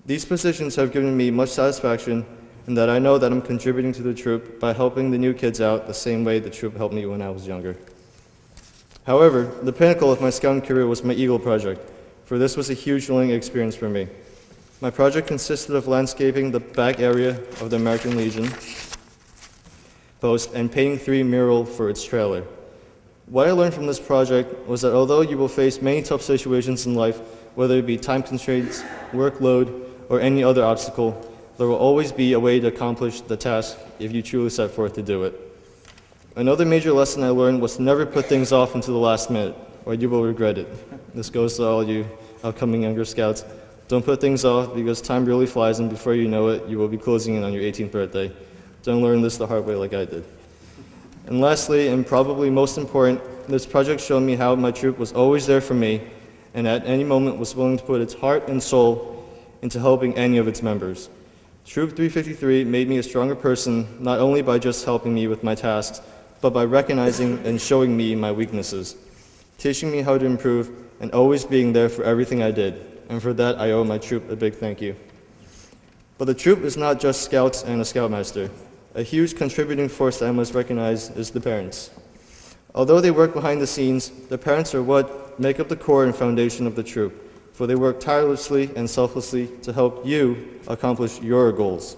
These positions have given me much satisfaction in that I know that I'm contributing to the troop by helping the new kids out the same way the troop helped me when I was younger. However, the pinnacle of my scouting career was my Eagle project, for this was a huge learning experience for me. My project consisted of landscaping the back area of the American Legion post and painting 3 murals for its trailer. What I learned from this project was that although you will face many tough situations in life, whether it be time constraints, workload, or any other obstacle, there will always be a way to accomplish the task if you truly set forth to do it. Another major lesson I learned was to never put things off until the last minute, or you will regret it. This goes to all you upcoming younger scouts. Don't put things off because time really flies, and before you know it, you will be closing in on your 18th birthday. Don't learn this the hard way like I did. And lastly, and probably most important, this project showed me how my troop was always there for me, and at any moment was willing to put its heart and soul into helping any of its members. Troop 353 made me a stronger person, not only by just helping me with my tasks, but by recognizing and showing me my weaknesses, teaching me how to improve, and always being there for everything I did. And for that, I owe my troop a big thank you. But the troop is not just scouts and a scoutmaster. A huge contributing force that I must recognize is the parents. Although they work behind the scenes, the parents are what make up the core and foundation of the troop, for they work tirelessly and selflessly to help you accomplish your goals.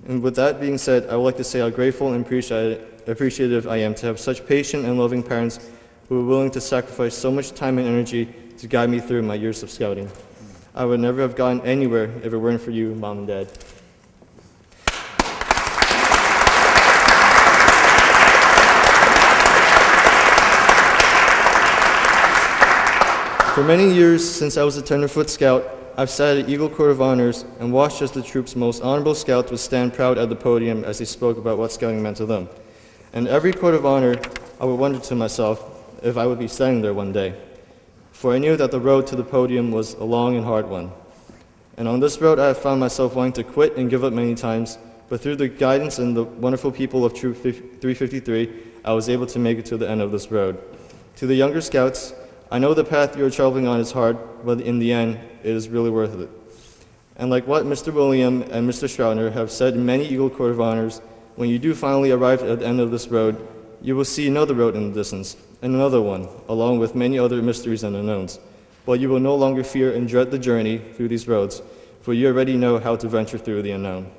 And with that being said, I would like to say how grateful and appreciative I am to have such patient and loving parents who are willing to sacrifice so much time and energy to guide me through my years of scouting. I would never have gotten anywhere if it weren't for you, Mom and Dad. For many years since I was a tenderfoot scout, I've sat at Eagle Court of Honors and watched as the troop's most honorable scouts would stand proud at the podium as they spoke about what scouting meant to them. And every Court of Honor, I would wonder to myself if I would be standing there one day. For I knew that the road to the podium was a long and hard one. And on this road I have found myself wanting to quit and give up many times, but through the guidance and the wonderful people of Troop 353, I was able to make it to the end of this road. To the younger scouts, I know the path you are traveling on is hard, but in the end, it is really worth it. And like what Mr. William and Mr. Stroudner have said in many Eagle Court of Honors, when you do finally arrive at the end of this road, you will see another road in the distance, and another one, along with many other mysteries and unknowns. But you will no longer fear and dread the journey through these roads, for you already know how to venture through the unknown.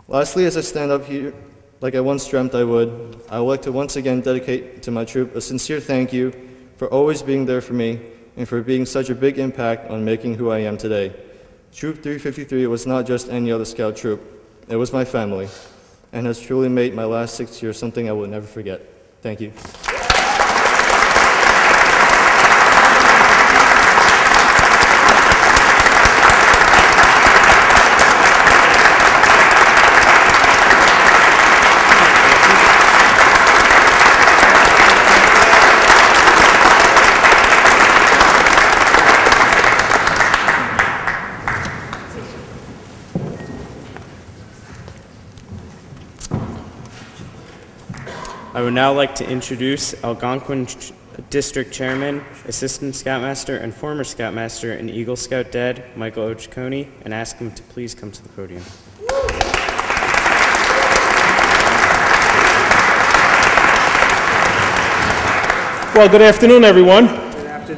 Lastly, as I stand up here, like I once dreamt I would like to once again dedicate to my troop a sincere thank you for always being there for me and for being such a big impact on making who I am today. Troop 353 was not just any other scout troop, it was my family, and has truly made my last 6 years something I will never forget. Thank you. I would now like to introduce Algonquin District Chairman, Assistant Scoutmaster, and former Scoutmaster and Eagle Scout Dad, Michael Occhicone, and ask him to please come to the podium. Well, good afternoon, everyone. Good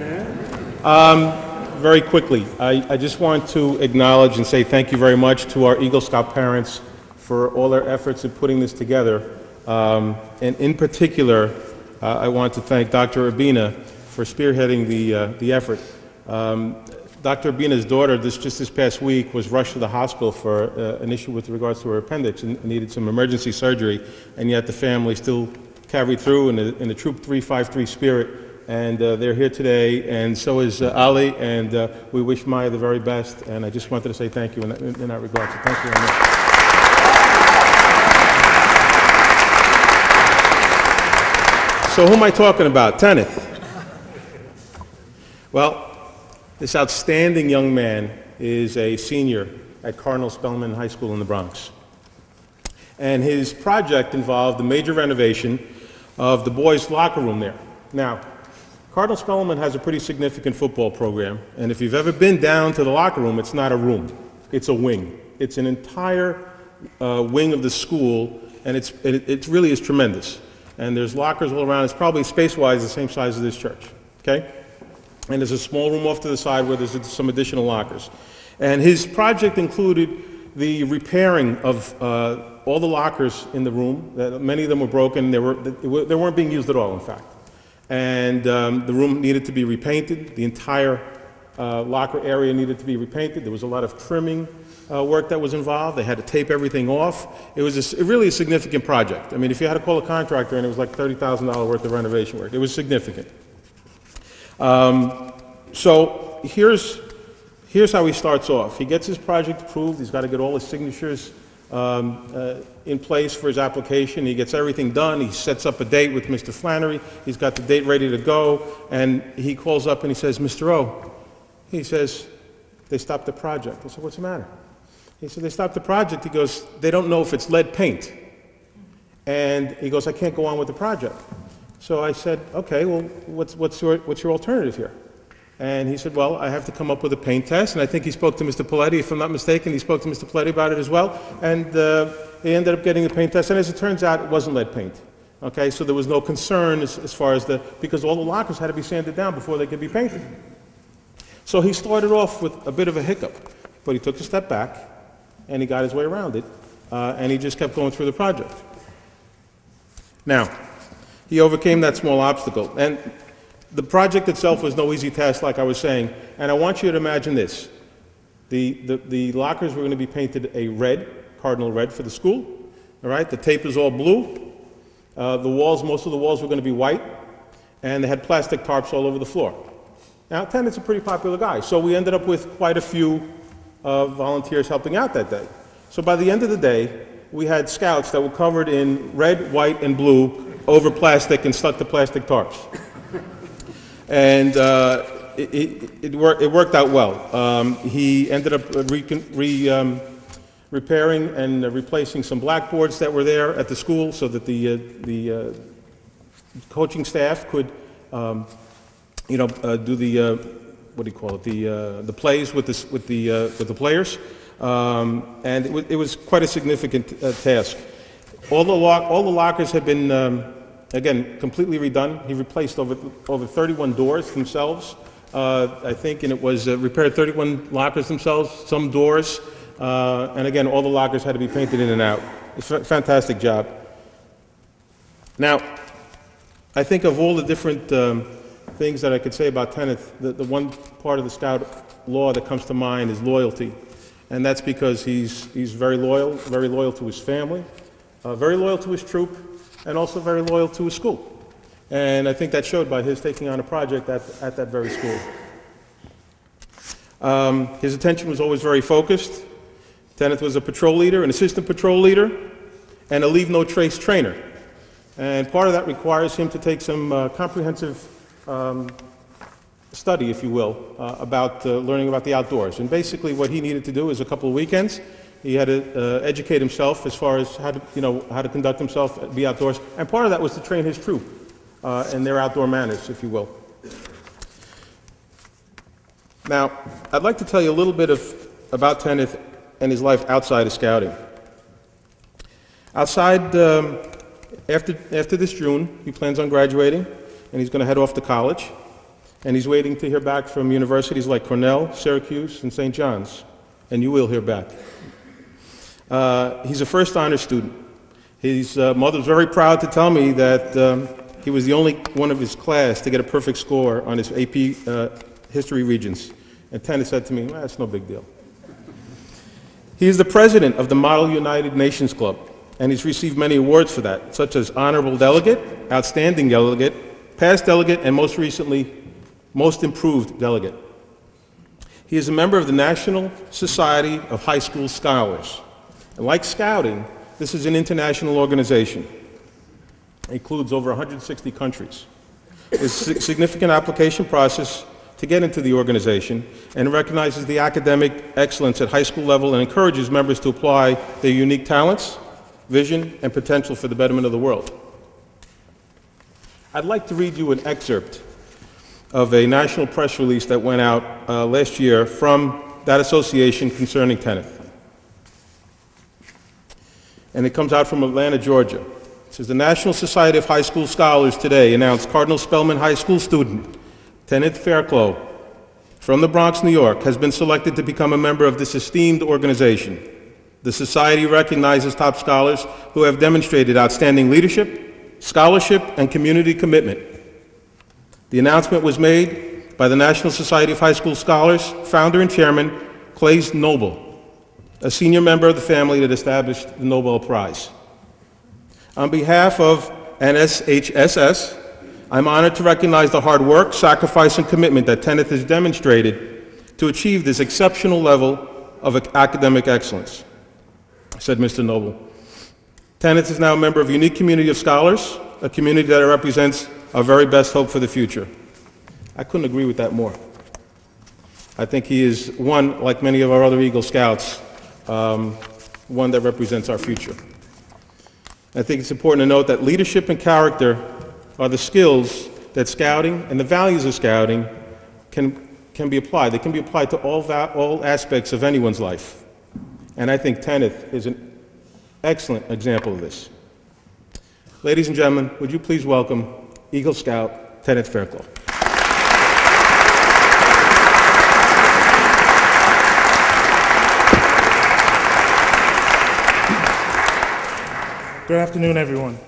afternoon. Very quickly, I just want to acknowledge and say thank you very much to our Eagle Scout parents for all their efforts in putting this together. And in particular, I want to thank Dr. Urbina for spearheading the effort. Dr. Urbina's daughter, just this past week, was rushed to the hospital for an issue with regards to her appendix and needed some emergency surgery, and yet the family still carried through in the Troop 353 spirit. and they're here today, and so is Ali, and we wish Maya the very best, and I just wanted to say thank you in that regard, so thank you very much. So who am I talking about? Tenneth. Well, this outstanding young man is a senior at Cardinal Spellman High School in the Bronx. And his project involved the major renovation of the boys' locker room there. Now, Cardinal Spellman has a pretty significant football program, and if you've ever been down to the locker room, it's not a room, it's a wing. It's an entire wing of the school, and it really is tremendous. And there's lockers all around. It's probably space-wise the same size as this church, okay? And there's a small room off to the side where there's some additional lockers. And his project included the repairing of all the lockers in the room. Many of them were broken. They weren't being used at all, in fact. And the room needed to be repainted. The entire locker area needed to be repainted. There was a lot of trimming work that was involved. They had to tape everything off. It was really a significant project. I mean, if you had to call a contractor and it was like $30,000 worth of renovation work, it was significant. So here's how he starts off. He gets his project approved. He's got to get all his signatures in place for his application. He gets everything done. He sets up a date with Mr. Flannery. He's got the date ready to go. And he calls up and he says, Mr. O, he says, they stopped the project. I said, what's the matter? He said, they stopped the project. He goes, they don't know if it's lead paint. And he goes, I can't go on with the project. So I said, okay, well, what's your alternative here? And he said, well, I have to come up with a paint test. And I think he spoke to Mr. Paletti, if I'm not mistaken. He spoke to Mr. Paletti about it as well. And he ended up getting a paint test. And as it turns out, it wasn't lead paint. Okay, so there was no concern as far as because all the lockers had to be sanded down before they could be painted. So he started off with a bit of a hiccup. But he took a step back, and he got his way around it. And he just kept going through the project. Now, he overcame that small obstacle. And the project itself was no easy task, like I was saying, and I want you to imagine this. The lockers were going to be painted a red, cardinal red for the school, all right? The tape is all blue. Most of the walls were going to be white, and they had plastic tarps all over the floor. Now, Tenneth's a pretty popular guy, so we ended up with quite a few volunteers helping out that day. So by the end of the day, we had scouts that were covered in red, white, and blue over plastic and stuck to plastic tarps. And it worked out well. He ended up repairing and replacing some blackboards that were there at the school so that the coaching staff could, do the plays with the players. And it was quite a significant task. All the lockers had been again, completely redone. He replaced over 31 doors themselves, I think, and it was repaired 31 lockers themselves, some doors, and again, all the lockers had to be painted in and out. It's a fantastic job. Now, I think of all the different things that I could say about Tenneth, the one part of the Scout law that comes to mind is loyalty, and that's because he's very loyal to his family, very loyal to his troop, and also very loyal to his school. And I think that showed by his taking on a project at that very school. His attention was always very focused. Tenneth was a patrol leader, an assistant patrol leader, and a leave no trace trainer. And part of that requires him to take some comprehensive study, if you will, about learning about the outdoors. And basically what he needed to do is a couple of weekends. He had to educate himself as far as how to conduct himself, be outdoors. And part of that was to train his troop in their outdoor manners, if you will. Now, I'd like to tell you a little bit about Tenneth and his life outside of scouting. Outside, after this June, he plans on graduating, and he's going to head off to college. And he's waiting to hear back from universities like Cornell, Syracuse, and St. John's. And you will hear back. He's a first honor student. His mother's very proud to tell me that he was the only one of his class to get a perfect score on his AP History Regents. And Tenneth said to me, well, that's no big deal. He is the president of the Model United Nations Club, and he's received many awards for that, such as Honorable Delegate, Outstanding Delegate, past delegate, and most recently, most improved delegate. He is a member of the National Society of High School Scholars. And like Scouting, this is an international organization. It includes over 160 countries. It's a significant application process to get into the organization and recognizes the academic excellence at high school level and encourages members to apply their unique talents, vision, and potential for the betterment of the world. I'd like to read you an excerpt of a national press release that went out last year from that association concerning Tenneth. And it comes out from Atlanta, Georgia. It says, the National Society of High School Scholars today announced Cardinal Spellman High School student Kenneth Fairclough from the Bronx, New York, has been selected to become a member of this esteemed organization. The Society recognizes top scholars who have demonstrated outstanding leadership, scholarship, and community commitment. The announcement was made by the National Society of High School Scholars founder and chairman, Claes Noble, a senior member of the family that established the Nobel Prize. On behalf of NSHSS, I'm honored to recognize the hard work, sacrifice, and commitment that Tenneth has demonstrated to achieve this exceptional level of academic excellence, said Mr. Noble. Tenneth is now a member of a unique community of scholars, a community that represents our very best hope for the future. I couldn't agree with that more. I think he is one, like many of our other Eagle Scouts, one that represents our future. I think it's important to note that leadership and character are the skills that Scouting and the values of Scouting can be applied. They can be applied to all aspects of anyone's life. And I think Tenneth is an excellent example of this. Ladies and gentlemen, would you please welcome Eagle Scout Kenneth Fairclough. Good afternoon, everyone.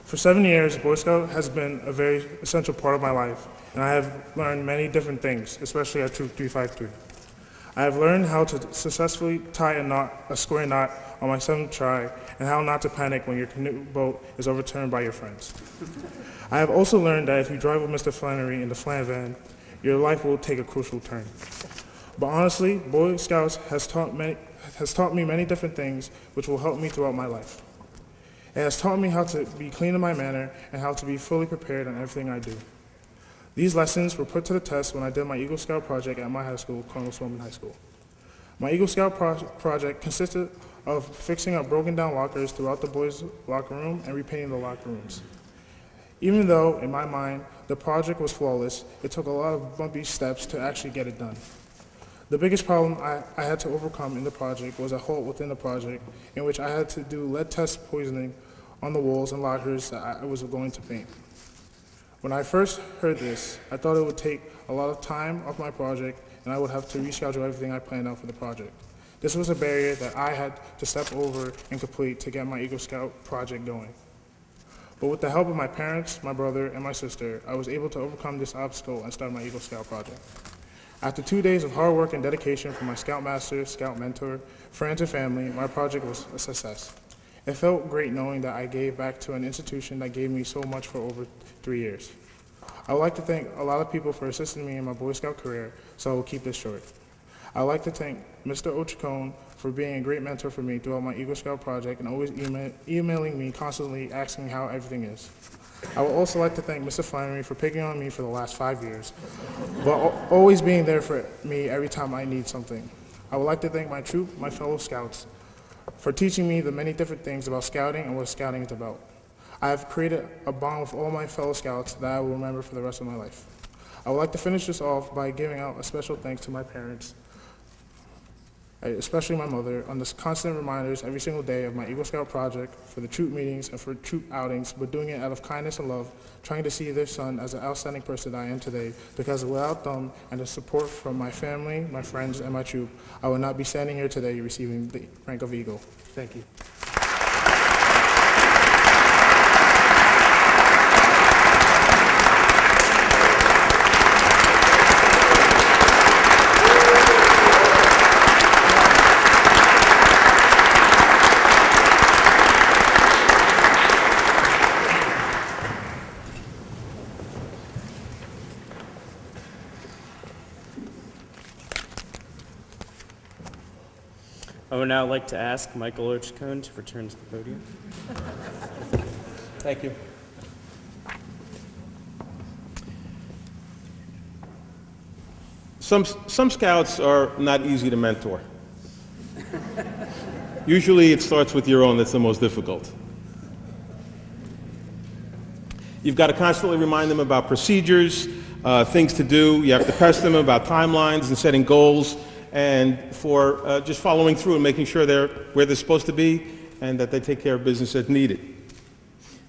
For 7 years, Boy Scout has been a very essential part of my life, and I have learned many different things, especially at Troop 353. I have learned how to successfully tie a square knot on my 7th try, and how not to panic when your canoe boat is overturned by your friends. I have also learned that if you drive with Mr. Flannery in the Flan van, your life will take a crucial turn. But honestly, Boy Scouts has taught me many different things which will help me throughout my life. It has taught me how to be clean in my manner and how to be fully prepared on everything I do. These lessons were put to the test when I did my Eagle Scout project at my high school, Cardinal Spellman High School. My Eagle Scout project consisted of fixing up broken down lockers throughout the boys' locker room and repainting the locker rooms. Even though, in my mind, the project was flawless, it took a lot of bumpy steps to actually get it done. The biggest problem I had to overcome in the project was a hole within the project in which I had to do lead test poisoning on the walls and lockers that I was going to paint. When I first heard this, I thought it would take a lot of time off my project and I would have to reschedule everything I planned out for the project. This was a barrier that I had to step over and complete to get my Eagle Scout project going. But with the help of my parents, my brother, and my sister, I was able to overcome this obstacle and start my Eagle Scout project. After 2 days of hard work and dedication from my Scoutmaster, Scout mentor, friends, and family, my project was a success. It felt great knowing that I gave back to an institution that gave me so much for over 3 years. I would like to thank a lot of people for assisting me in my Boy Scout career, so I will keep this short. I would like to thank Mr. Occhicone for being a great mentor for me throughout my Eagle Scout project and always emailing me constantly asking how everything is. I would also like to thank Mr. Flannery for picking on me for the last 5 years, but always being there for me every time I need something. I would like to thank my troop, my fellow Scouts, for teaching me the many different things about Scouting and what Scouting is about. I have created a bond with all my fellow Scouts that I will remember for the rest of my life. I would like to finish this off by giving out a special thanks to my parents, especially my mother, on the constant reminders every single day of my Eagle Scout project, for the troop meetings and for troop outings, but doing it out of kindness and love, trying to see their son as an outstanding person that I am today, because without them and the support from my family, my friends, and my troop, I would not be standing here today receiving the rank of Eagle. Thank you. would now like to ask Michael Occhicone to return to the podium. Thank you. Some scouts are not easy to mentor. Usually it starts with your own that's the most difficult. You've got to constantly remind them about procedures, things to do. You have to press them about timelines and setting goals, and for just following through and making sure they're where they're supposed to be and that they take care of business as needed.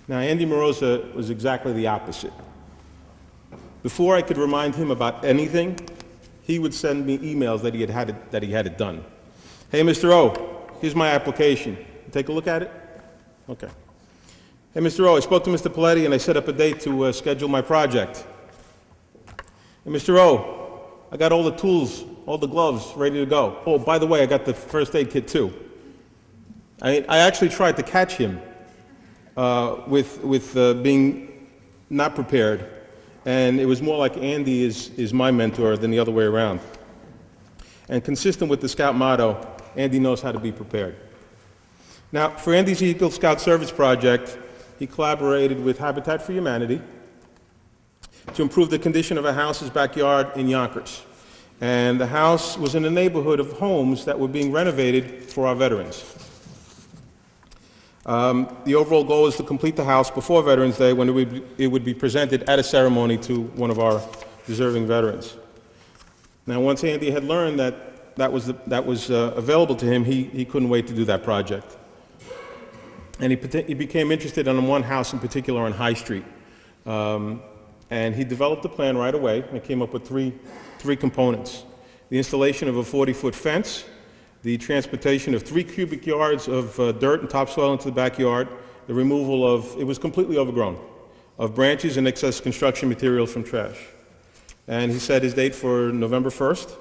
Now, Andy Mrose was exactly the opposite. Before I could remind him about anything, he would send me emails that he had it done. Hey, Mr. O, here's my application. Take a look at it? Okay. Hey, Mr. O, I spoke to Mr. Paletti and I set up a date to schedule my project. Hey, Mr. O, I got all the tools, all the gloves ready to go. Oh, by the way, I got the first aid kit too. I actually tried to catch him with being not prepared, and it was more like Andy is my mentor than the other way around. And consistent with the Scout motto, Andy knows how to be prepared. Now, for Andy's Eagle Scout Service Project, he collaborated with Habitat for Humanity to improve the condition of a house's backyard in Yonkers. And the house was in a neighborhood of homes that were being renovated for our veterans. The overall goal is to complete the house before Veterans Day, when it would be presented at a ceremony to one of our deserving veterans. Now, once Andy had learned that was available to him, he couldn't wait to do that project. And he became interested in one house in particular on High Street. And he developed a plan right away and came up with three components: the installation of a 40-foot fence, the transportation of 3 cubic yards of dirt and topsoil into the backyard, the removal of, it was completely overgrown, of branches and excess construction materials from trash. And he set his date for November 1st.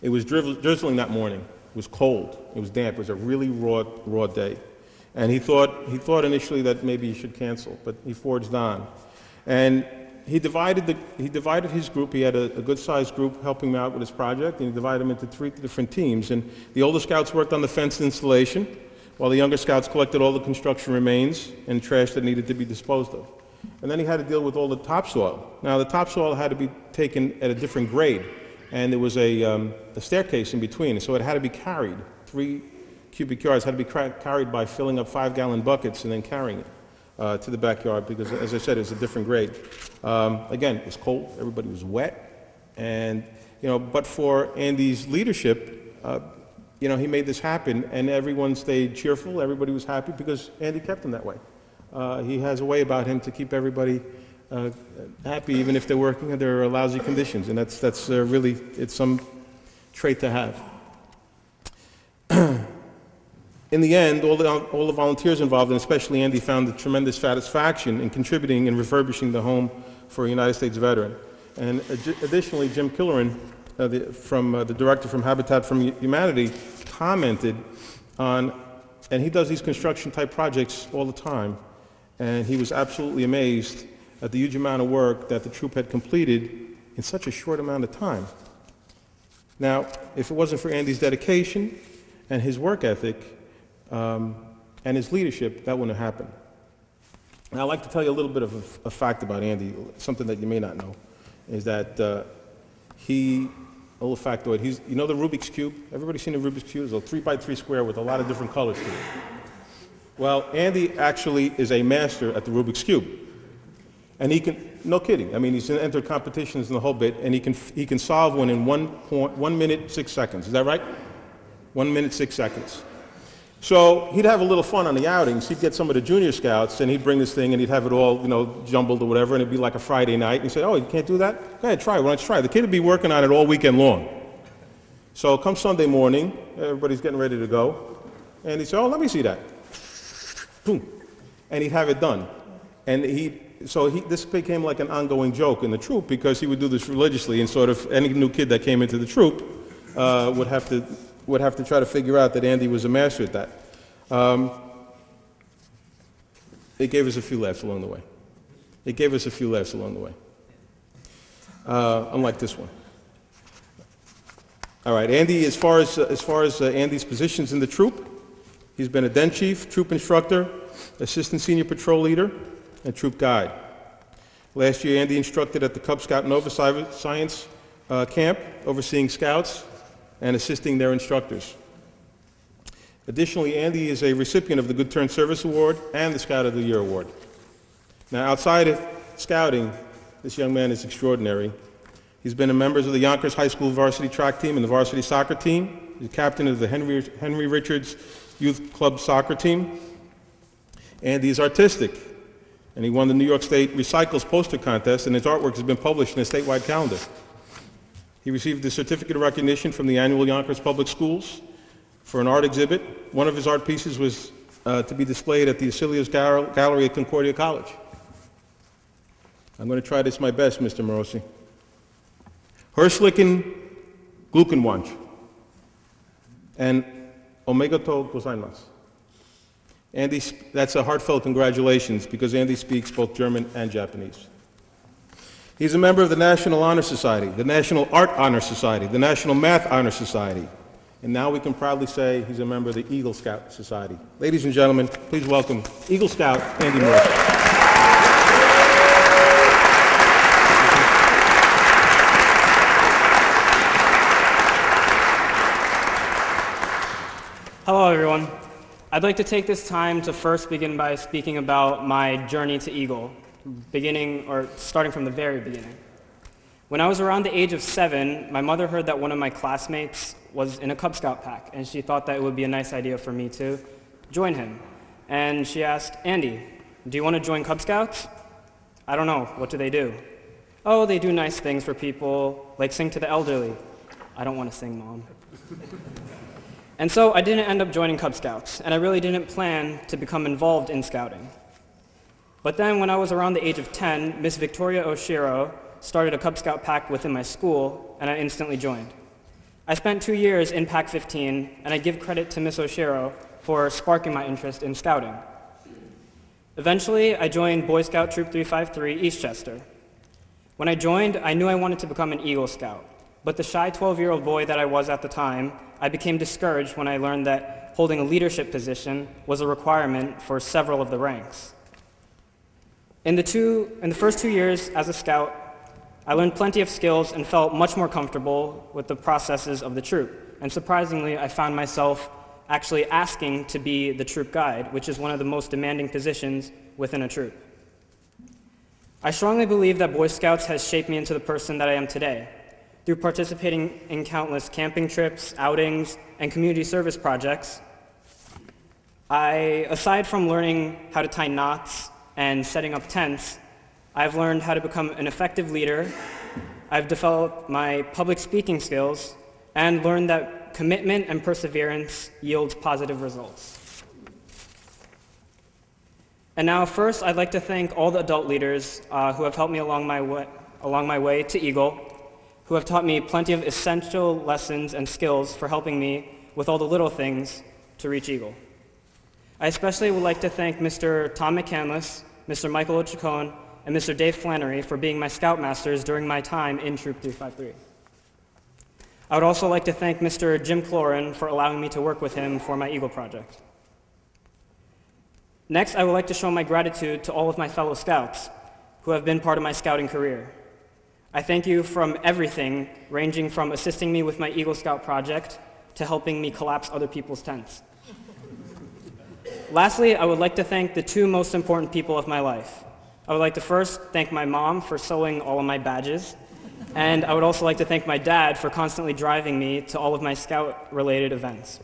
It was drizzling that morning. It was cold. It was damp. It was a really raw day. And he thought initially that maybe he should cancel, but he forged on. And he divided his group. He had a good-sized group helping him out with his project, and he divided them into 3 different teams. And the older scouts worked on the fence installation, while the younger scouts collected all the construction remains and trash that needed to be disposed of. And then he had to deal with all the topsoil. Now, the topsoil had to be taken at a different grade, and there was a staircase in between, and so it had to be carried. 3 cubic yards had to be carried by filling up 5-gallon buckets and then carrying it to the backyard, because, as I said, it was a different grade. Again, it was cold, everybody was wet, and, but for Andy's leadership, he made this happen, and everyone stayed cheerful, everybody was happy, because Andy kept them that way. He has a way about him to keep everybody happy, even if they're working under lousy conditions, and that's really, it's some trait to have. In the end, all the volunteers involved, and especially Andy, found a tremendous satisfaction in contributing and refurbishing the home for a United States veteran. And additionally, Jim Killeran, the director from Habitat for Humanity, commented on, and he does these construction-type projects all the time, and he was absolutely amazed at the huge amount of work that the troop had completed in such a short amount of time. Now, if it wasn't for Andy's dedication and his work ethic, and his leadership, that wouldn't have happened. Now, I'd like to tell you a little bit of a fact about Andy, something that you may not know, is that a little factoid, you know the Rubik's Cube? Everybody seen the Rubik's Cube? It's a 3x3 square with a lot of different colors to it. Well, Andy actually is a master at the Rubik's Cube. And he can, no kidding, I mean, he's entered competitions and the whole bit, and he can solve one in 1 minute, 6 seconds. Is that right? 1 minute, 6 seconds. So he'd have a little fun on the outings. He'd get some of the junior scouts, and he'd bring this thing, and he'd have it all, jumbled or whatever, and it'd be like a Friday night. And he'd say, "Oh, you can't do that? Go ahead, try it. Why don't you try it?" The kid would be working on it all weekend long. So come Sunday morning, everybody's getting ready to go, and he'd say, "Oh, let me see that." Boom. And he'd have it done. And this became like an ongoing joke in the troop, because he would do this religiously, and sort of any new kid that came into the troop would have to try to figure out that Andy was a master at that. It gave us a few laughs along the way. Unlike this one. All right, Andy, as far as Andy's positions in the troop, he's been a den chief, troop instructor, assistant senior patrol leader, and troop guide. Last year, Andy instructed at the Cub Scout Nova Science Camp, overseeing scouts and assisting their instructors. Additionally, Andy is a recipient of the Good Turn Service Award and the Scout of the Year Award. Now, outside of scouting, this young man is extraordinary. He's been a member of the Yonkers High School varsity track team and the varsity soccer team. He's captain of the Henry Richards Youth Club soccer team. Andy is artistic, and he won the New York State Recycles poster contest, and his artwork has been published in a statewide calendar. He received the certificate of recognition from the annual Yonkers Public Schools for an art exhibit. One of his art pieces was to be displayed at the Acilius Gallery at Concordia College. I'm going to try this my best, Mr. Mrose. Hirschlichen Gluckenwunsch and Omegato gozaimasu. Andy, that's a heartfelt congratulations because Andy speaks both German and Japanese. He's a member of the National Honor Society, the National Art Honor Society, the National Math Honor Society, and now we can proudly say he's a member of the Eagle Scout Society. Ladies and gentlemen, please welcome Eagle Scout Andy Mrose. Hello, everyone. I'd like to take this time to first begin by speaking about my journey to Eagle, starting from the very beginning. When I was around the age of 7, my mother heard that one of my classmates was in a Cub Scout pack, and she thought that it would be a nice idea for me to join him. And she asked, "Andy, do you want to join Cub Scouts?" "I don't know. What do they do?" "Oh, they do nice things for people, like sing to the elderly." "I don't want to sing, Mom." And so I didn't end up joining Cub Scouts, and I really didn't plan to become involved in scouting. But then when I was around the age of 10, Miss Victoria Oshiro started a Cub Scout pack within my school, and I instantly joined. I spent 2 years in Pack 15, and I give credit to Miss Oshiro for sparking my interest in scouting. Eventually, I joined Boy Scout Troop 353, Eastchester. When I joined, I knew I wanted to become an Eagle Scout, but the shy 12-year-old boy that I was at the time, I became discouraged when I learned that holding a leadership position was a requirement for several of the ranks. In the first 2 years as a scout, I learned plenty of skills and felt much more comfortable with the processes of the troop. And surprisingly, I found myself actually asking to be the troop guide, which is one of the most demanding positions within a troop. I strongly believe that Boy Scouts has shaped me into the person that I am today. Through participating in countless camping trips, outings, and community service projects, aside from learning how to tie knots and setting up tents, I've learned how to become an effective leader. I've developed my public speaking skills and learned that commitment and perseverance yields positive results. And now first, I'd like to thank all the adult leaders who have helped me along my way to Eagle, who have taught me plenty of essential lessons and skills for helping me with all the little things to reach Eagle. I especially would like to thank Mr. Tom McCandless, Mr. Michael Occhicone, and Mr. Dave Flannery for being my Scoutmasters during my time in Troop 353. I would also like to thank Mr. Jim Cloran for allowing me to work with him for my Eagle project. Next, I would like to show my gratitude to all of my fellow Scouts who have been part of my scouting career. I thank you from everything, ranging from assisting me with my Eagle Scout project to helping me collapse other people's tents. Lastly, I would like to thank the two most important people of my life. I would like to first thank my mom for sewing all of my badges, and I would also like to thank my dad for constantly driving me to all of my Scout-related events.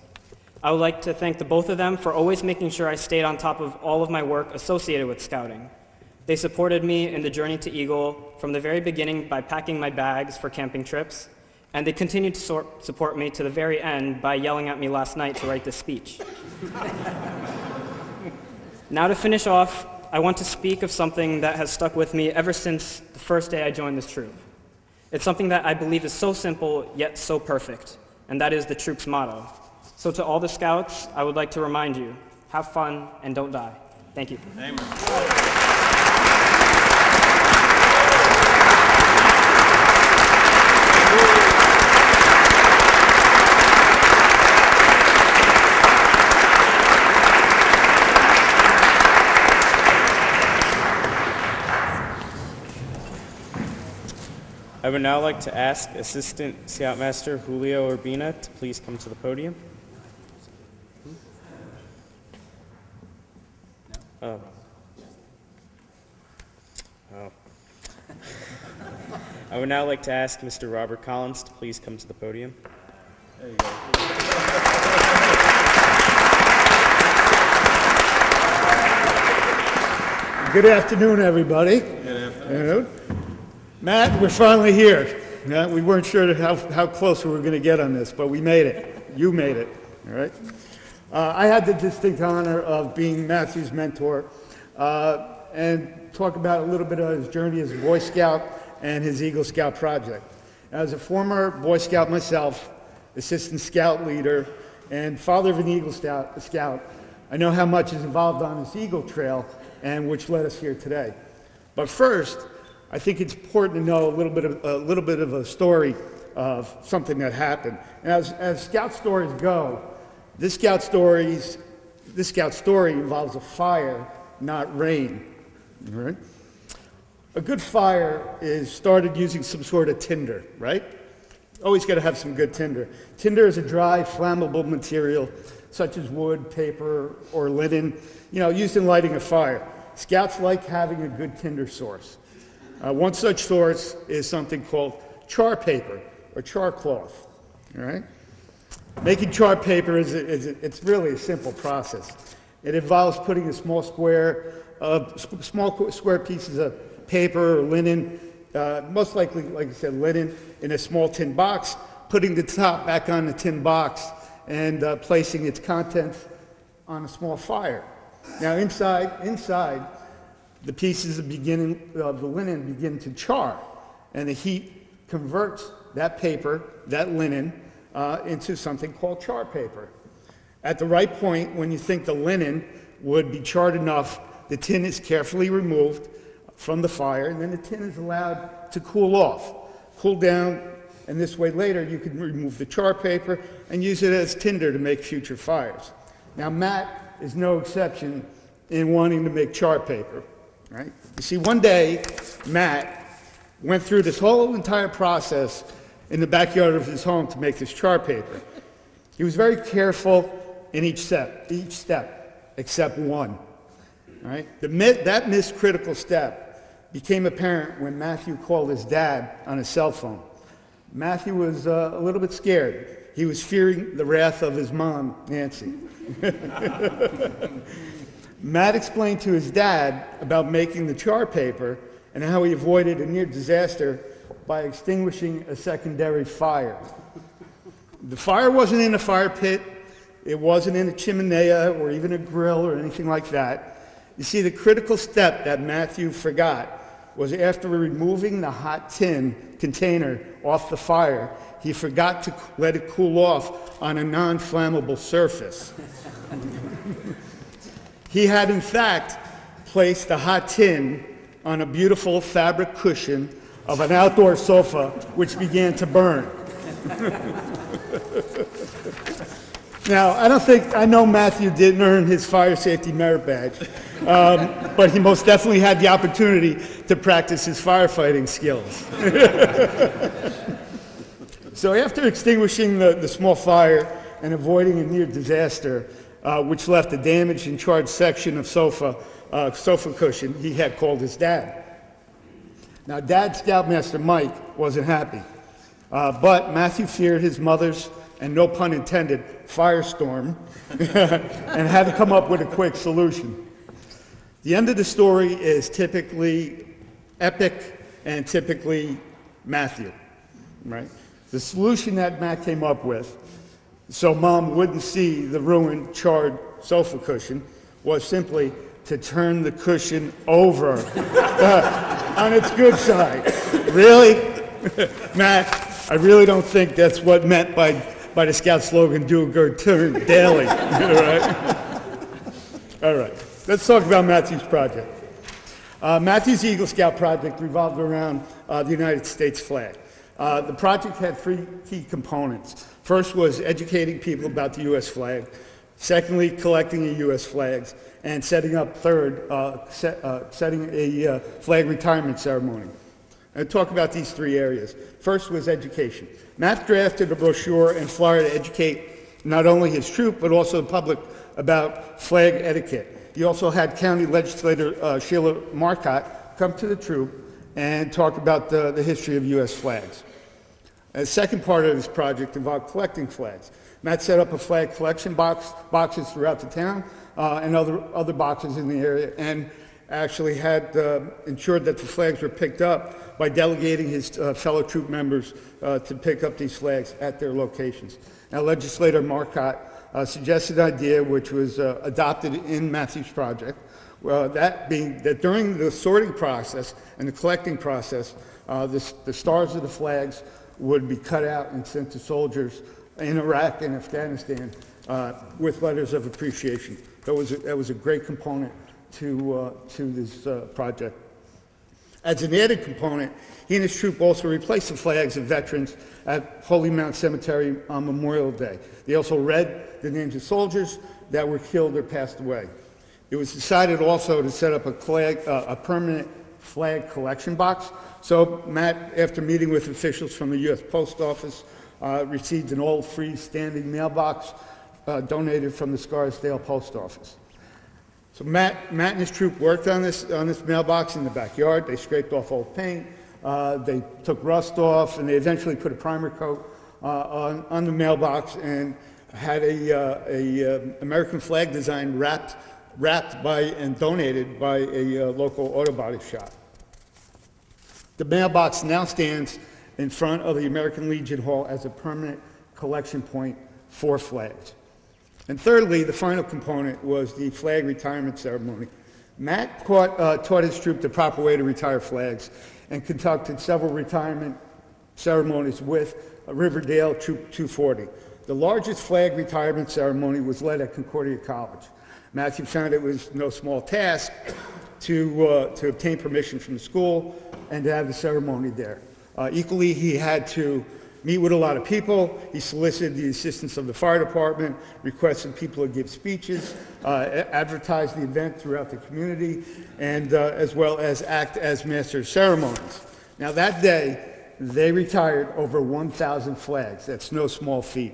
I would like to thank the both of them for always making sure I stayed on top of all of my work associated with scouting. They supported me in the journey to Eagle from the very beginning by packing my bags for camping trips, and they continued to support me to the very end by yelling at me last night to write this speech. Now to finish off, I want to speak of something that has stuck with me ever since the first day I joined this troop. It's something that I believe is so simple yet so perfect, and that is the troop's motto. So to all the Scouts, I would like to remind you, have fun and don't die. Thank you. Amen. I would now like to ask Assistant Scoutmaster Julio Urbina to please come to the podium. Oh. I would now like to ask Mr. Robert Collins to please come to the podium. There you go. Good afternoon, everybody. Good afternoon. Matt, we're finally here. We weren't sure how close we were going to get on this, but we made it. You made it. All right. I had the distinct honor of being Matthew's mentor and talk about a little bit of his journey as a Boy Scout and his Eagle Scout project. As a former Boy Scout myself, assistant scout leader, and father of an Eagle Scout, I know how much is involved on this Eagle Trail, and which led us here today. But first, I think it's important to know a little bit of a story of something that happened. And as Scout stories go, this Scout story involves a fire, not rain. All right? A good fire is started using some sort of tinder, right? Always got to have some good tinder. Tinder is a dry, flammable material, such as wood, paper, or linen, used in lighting a fire. Scouts like having a good tinder source. One such source is something called char paper or char cloth. All right? Making char paper it's really a simple process. It involves putting a small square pieces of paper or linen, most likely, like I said, linen, in a small tin box, putting the top back on the tin box, and placing its contents on a small fire. Now inside, the pieces of the linen begin to char, and the heat converts that paper, that linen, into something called char paper. At the right point, when you think the linen would be charred enough, the tin is carefully removed from the fire, and then the tin is allowed to cool down, and this way later you can remove the char paper and use it as tinder to make future fires. Now Matt is no exception in wanting to make char paper, right? You see, one day Matt went through this whole entire process in the backyard of his home to make this char paper. He was very careful in each step except one. Right? That missed critical step became apparent when Matthew called his dad on his cell phone. Matthew was a little bit scared. He was fearing the wrath of his mom, Nancy. Matt explained to his dad about making the char paper and how he avoided a near disaster by extinguishing a secondary fire. The fire wasn't in a fire pit. It wasn't in a chimenea or even a grill or anything like that. You see, the critical step that Matthew forgot was after removing the hot tin container off the fire, he forgot to let it cool off on a non-flammable surface. He had, in fact, placed the hot tin on a beautiful fabric cushion of an outdoor sofa, which began to burn. Now, I know Matthew didn't earn his fire safety merit badge, but he most definitely had the opportunity to practice his firefighting skills. So after extinguishing the small fire and avoiding a near disaster, which left a damaged and charred section of sofa cushion, he had called his dad. Now, Dad, Scoutmaster Mike, wasn't happy, but Matthew feared his mother's, and no pun intended, firestorm, and had to come up with a quick solution. The end of the story is typically epic and typically Matthew, right? The solution that Matt came up with, so Mom wouldn't see the ruined, charred sofa cushion, was simply to turn the cushion over on its good side. Really? Matt, I really don't think that's what meant by the Scout slogan, do a good turn daily. All right, let's talk about Matthew's project. Matthew's Eagle Scout project revolved around the United States flag. The project had three key components. First was educating people about the U.S. flag. Secondly, collecting the U.S. flags. And setting up, setting a flag retirement ceremony. and talk about these three areas. First was education. Matt drafted a brochure and flyer to educate not only his troop, but also the public about flag etiquette. He also had County Legislator Sheila Marcotte come to the troop and talk about the history of U.S. flags. The second part of this project involved collecting flags. Matt set up a flag collection boxes throughout the town and other boxes in the area, and actually had ensured that the flags were picked up by delegating his fellow troop members to pick up these flags at their locations. Now, Legislator Marcotte suggested an idea which was adopted in Matthew's project, that being that during the sorting process and the collecting process, the stars of the flags would be cut out and sent to soldiers in Iraq and Afghanistan with letters of appreciation. That was a great component to this project. As an added component, he and his troop also replaced the flags of veterans at Holy Mount Cemetery on Memorial Day. They also read the names of soldiers that were killed or passed away. It was decided also to set up a permanent flag collection box. So Matt, after meeting with officials from the U.S. Post Office, received an old freestanding mailbox donated from the Scarsdale Post Office. So Matt and his troop worked on this mailbox in the backyard. They scraped off old paint, they took rust off, and they eventually put a primer coat on the mailbox and had a American flag design wrapped by and donated by a local auto body shop. The mailbox now stands in front of the American Legion Hall as a permanent collection point for flags. And thirdly, the final component was the flag retirement ceremony. Matt taught his troop the proper way to retire flags and conducted several retirement ceremonies with Riverdale Troop 240. The largest flag retirement ceremony was led at Concordia College. Matthew found it was no small task to obtain permission from the school and to have the ceremony there. Equally, he had to meet with a lot of people. He solicited the assistance of the fire department, requested people to give speeches, advertised the event throughout the community, and as well as act as master of ceremonies. Now that day, they retired over 1,000 flags. That's no small feat.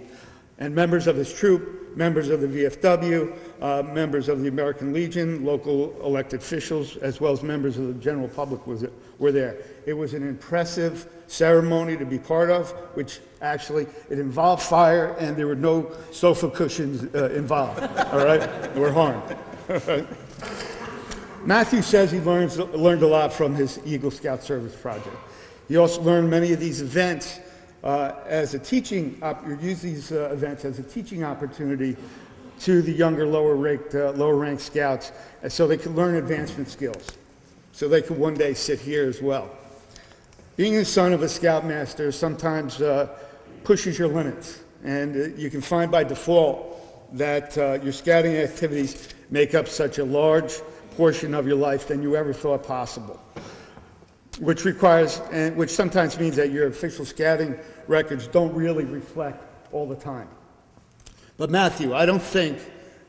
And members of his troop, members of the VFW, members of the American Legion, local elected officials, as well as members of the general public were there. It was an impressive ceremony to be part of, which actually, it involved fire and there were no sofa cushions involved, all right? They were harmed. Matthew says he learned a lot from his Eagle Scout Service project. He also learned many of these events as a teaching, use these events as a teaching opportunity to the younger, lower-ranked scouts, so they could learn advancement skills, so they could one day sit here as well. Being the son of a Scoutmaster sometimes pushes your limits, and you can find by default that your scouting activities make up such a large portion of your life than you ever thought possible, which sometimes means that your official scouting records don't really reflect all the time. But Matthew, I don't think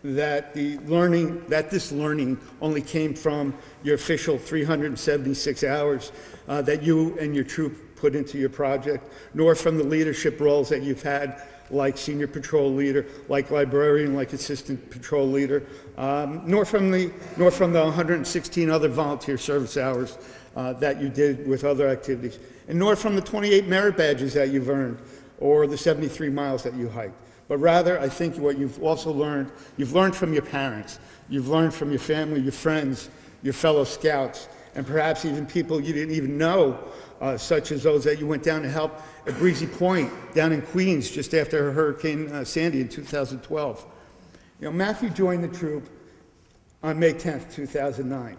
that this learning only came from your official 376 hours that you and your troop put into your project, nor from the leadership roles that you've had, like senior patrol leader, like librarian, like assistant patrol leader, nor from the 116 other volunteer service hours that you did with other activities, and nor from the 28 merit badges that you've earned, or the 73 miles that you hiked. But rather, I think what you've also learned, you've learned from your parents, you've learned from your family, your friends, your fellow scouts, and perhaps even people you didn't even know, such as those that you went down to help at Breezy Point down in Queens just after Hurricane Sandy in 2012. You know, Matthew joined the troop on May 10th, 2009.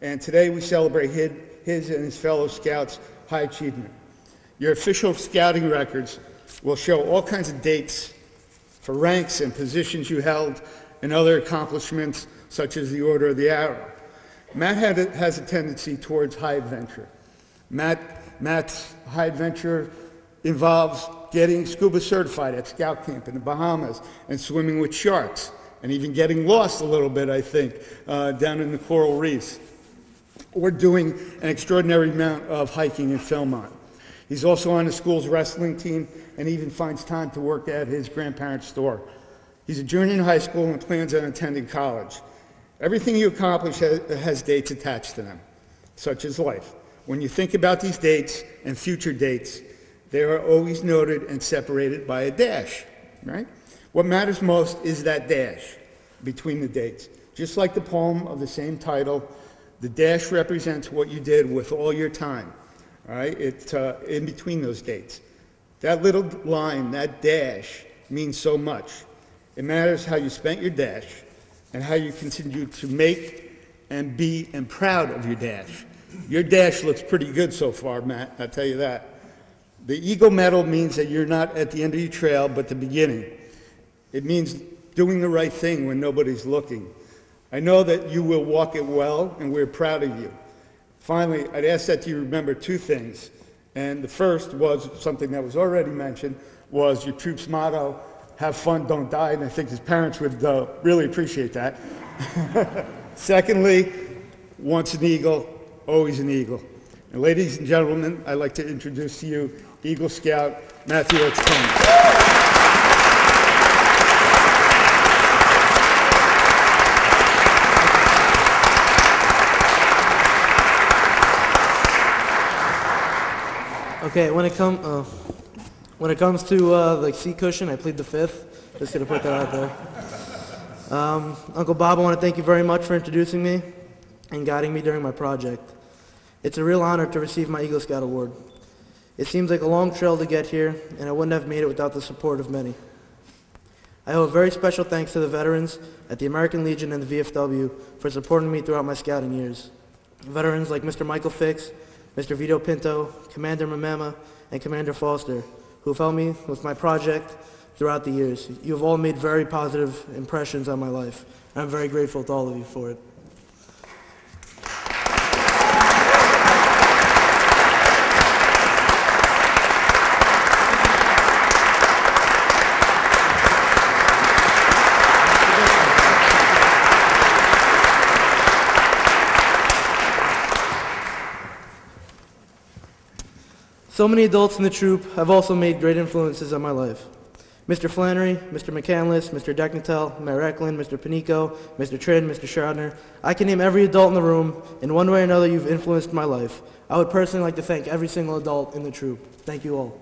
And today we celebrate his and his fellow scouts' high achievement. Your official scouting records will show all kinds of dates for ranks and positions you held and other accomplishments such as the Order of the Arrow. Matt has a tendency towards high adventure. Matt's high adventure involves getting scuba certified at scout camp in the Bahamas and swimming with sharks and even getting lost a little bit, I think, down in the coral reefs. or doing an extraordinary amount of hiking in Philmont. He's also on the school's wrestling team and even finds time to work at his grandparents' store. He's a junior in high school and plans on attending college. Everything you accomplish has dates attached to them, such as life. When you think about these dates and future dates, they are always noted and separated by a dash, right? What matters most is that dash between the dates. Just like the poem of the same title, the dash represents what you did with all your time, all right? It's in between those dates. That little line, that dash, means so much. It matters how you spent your dash and how you continue to make and be and proud of your dash. Your dash looks pretty good so far, Matt, I'll tell you that. The Eagle Medal means that you're not at the end of your trail, but the beginning. It means doing the right thing when nobody's looking. I know that you will walk it well, and we're proud of you. Finally, I'd ask that you remember two things. And the first was something that was already mentioned, was your troop's motto, have fun, don't die, and I think his parents would really appreciate that. Secondly, once an eagle, always an eagle. And ladies and gentlemen, I'd like to introduce to you Eagle Scout Matthew Occhicone. Okay, when it comes to the seat cushion, I plead the fifth. Just gonna put that out there. Uncle Bob, I want to thank you very much for introducing me and guiding me during my project. It's a real honor to receive my Eagle Scout Award. It seems like a long trail to get here, and I wouldn't have made it without the support of many. I owe a very special thanks to the veterans at the American Legion and the VFW for supporting me throughout my scouting years. Veterans like Mr. Michael Fix, Mr. Vito Pinto, Commander Mamema, and Commander Foster, who have helped me with my project throughout the years. You have all made very positive impressions on my life. I'm very grateful to all of you for it. So many adults in the troop have also made great influences on my life. Mr. Flannery, Mr. McCandless, Mr. Decknatel, Mayor Eklund, Mr. Panico, Mr. Trin, Mr. Schroeder. I can name every adult in the room. In one way or another, you've influenced my life. I would personally like to thank every single adult in the troop. Thank you all.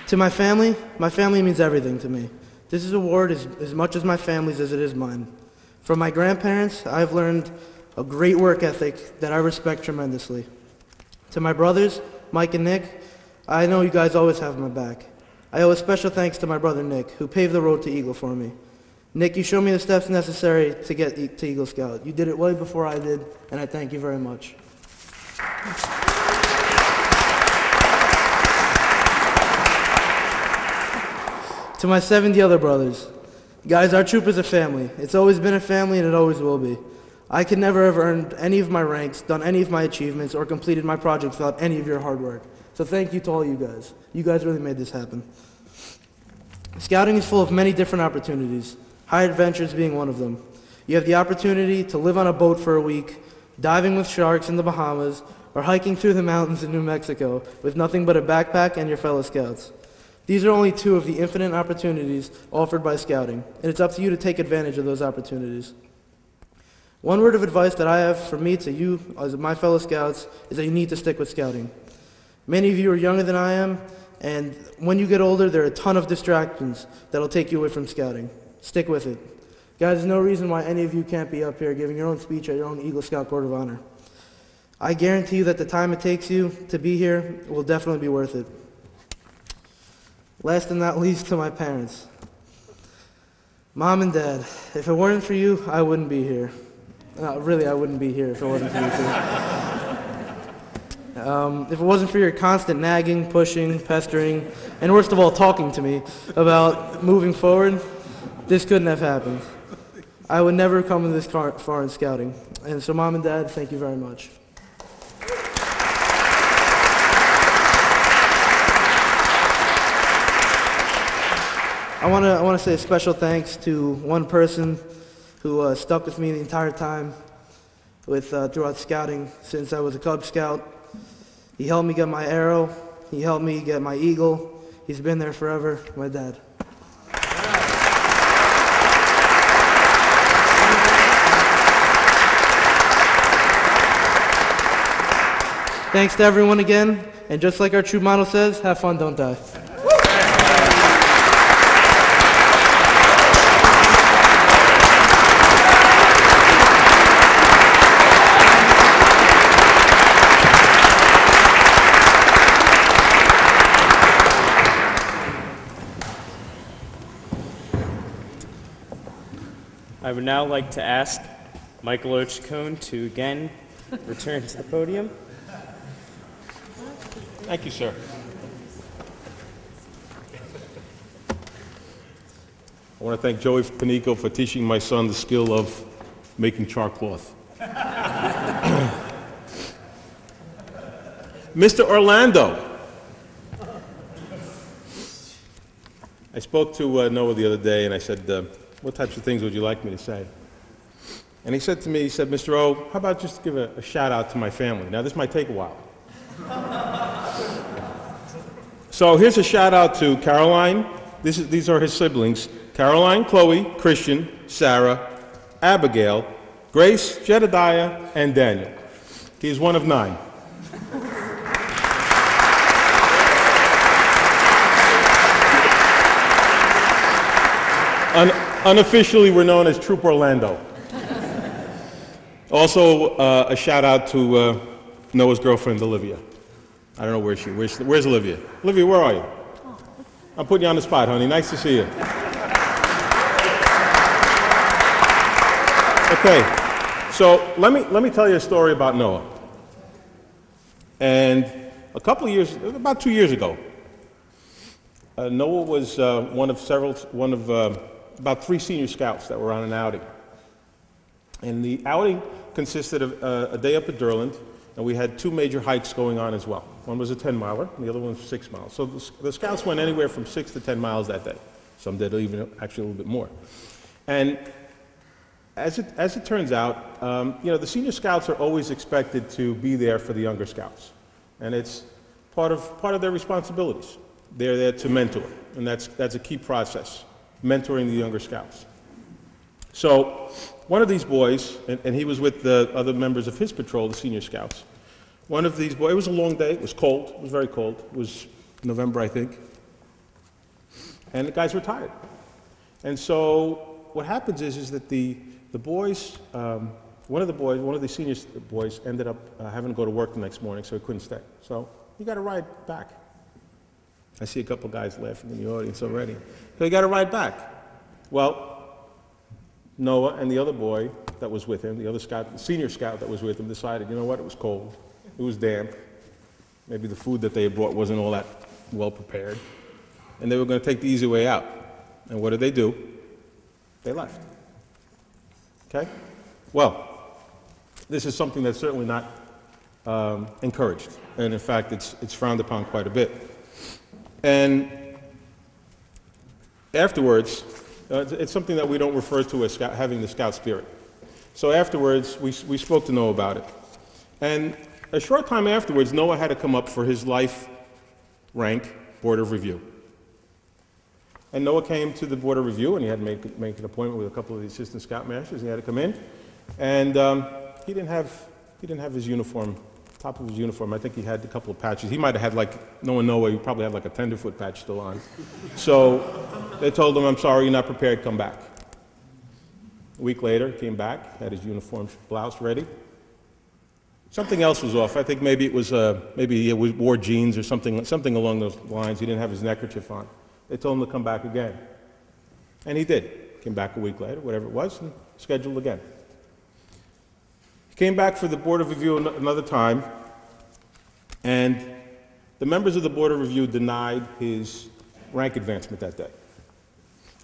To my family means everything to me. This award is as much as my family's as it is mine. From my grandparents, I've learned a great work ethic that I respect tremendously. To my brothers, Mike and Nick, I know you guys always have my back. I owe a special thanks to my brother Nick, who paved the road to Eagle for me. Nick, you showed me the steps necessary to get to Eagle Scout. You did it way before I did, and I thank you very much. To my 70 other brothers, guys, our troop is a family. It's always been a family, and it always will be. I could never have earned any of my ranks, done any of my achievements, or completed my projects without any of your hard work. So thank you to all you guys. You guys really made this happen. Scouting is full of many different opportunities, high adventures being one of them. You have the opportunity to live on a boat for a week, diving with sharks in the Bahamas, or hiking through the mountains in New Mexico with nothing but a backpack and your fellow scouts. These are only two of the infinite opportunities offered by scouting, and it's up to you to take advantage of those opportunities. One word of advice that I have from me to you, as my fellow scouts, is that you need to stick with scouting. Many of you are younger than I am, and when you get older, there are a ton of distractions that'll take you away from scouting. Stick with it. Guys, there's no reason why any of you can't be up here giving your own speech at your own Eagle Scout Court of Honor. I guarantee you that the time it takes you to be here will definitely be worth it. Last and not least, to my parents. Mom and Dad, if it weren't for you, I wouldn't be here. Really, I wouldn't be here if it wasn't for you two. If it wasn't for your constant nagging, pushing, pestering, and worst of all, talking to me about moving forward, this couldn't have happened. I would never have come this far in scouting. And so, Mom and Dad, thank you very much. I want to say a special thanks to one person who stuck with me the entire time throughout scouting since I was a Cub Scout. He helped me get my arrow. He helped me get my eagle. He's been there forever, my dad. Thanks to everyone again, and just like our troop motto says, have fun, don't die. I would now like to ask Michael Occhicone to again return to the podium. Thank you, sir. I want to thank Joey Panico for teaching my son the skill of making charcloth. Mr. Orlando. I spoke to Noah the other day and I said, what types of things would you like me to say? And he said to me, Mr. O, how about just give a shout out to my family? Now, this might take a while. So here's a shout out to Caroline. These are his siblings. Caroline, Chloe, Christian, Sarah, Abigail, Grace, Jedediah, and Daniel. He is one of 9. Unofficially, we're known as Troop Orlando. Also, a shout out to Noah's girlfriend, Olivia. I don't know where she is. Where's Olivia? Olivia, where are you? I'm putting you on the spot, honey. Nice to see you. Okay, so let me tell you a story about Noah. And about 2 years ago, Noah was one of about 3 senior scouts that were on an outing. And the outing consisted of a day up at Durland, and we had 2 major hikes going on as well. One was a 10-miler, and the other one was 6 miles. So the scouts went anywhere from 6 to 10 miles that day. Some did even actually a little bit more. And as it turns out, the senior scouts are always expected to be there for the younger scouts. And it's part of their responsibilities. They're there to mentor, and that's a key process, mentoring the younger scouts. So one of these boys, and he was with the other members of his patrol, the senior scouts. One of these boys, it was a long day, it was cold, it was very cold. It was November, I think. And the guys were tired. And so what happens is that the boys, one of the senior boys ended up having to go to work the next morning, so he couldn't stay. So he got a ride back. I see a couple guys laughing in the audience already. So he got a ride back. Well, Noah and the other boy that was with him, the other scout, the senior scout that was with him, decided, you know what, it was cold, it was damp, maybe the food that they had brought wasn't all that well prepared, and they were going to take the easy way out. And what did they do? They left. Okay? Well, this is something that's certainly not encouraged, and in fact, it's frowned upon quite a bit. And afterwards, it's something that we don't refer to as having the scout spirit. So afterwards, we spoke to Noah about it. And a short time afterwards, Noah had to come up for his life rank board of review. And Noah came to the board of review, and he had to make an appointment with a couple of the assistant scoutmasters. He had to come in, and he didn't have his uniform, top of his uniform. I think he had a couple of patches. He might have had knowing Noah, he probably had like a tenderfoot patch still on. So they told him, I'm sorry, you're not prepared, come back. A week later, came back, had his uniform blouse ready. Something else was off. I think maybe it was, maybe he wore jeans or something along those lines. He didn't have his neckerchief on. They told him to come back again. And he did. Came back a week later, whatever it was, and scheduled again. He came back for the board of review another time, and the members of the board of review denied his rank advancement that day.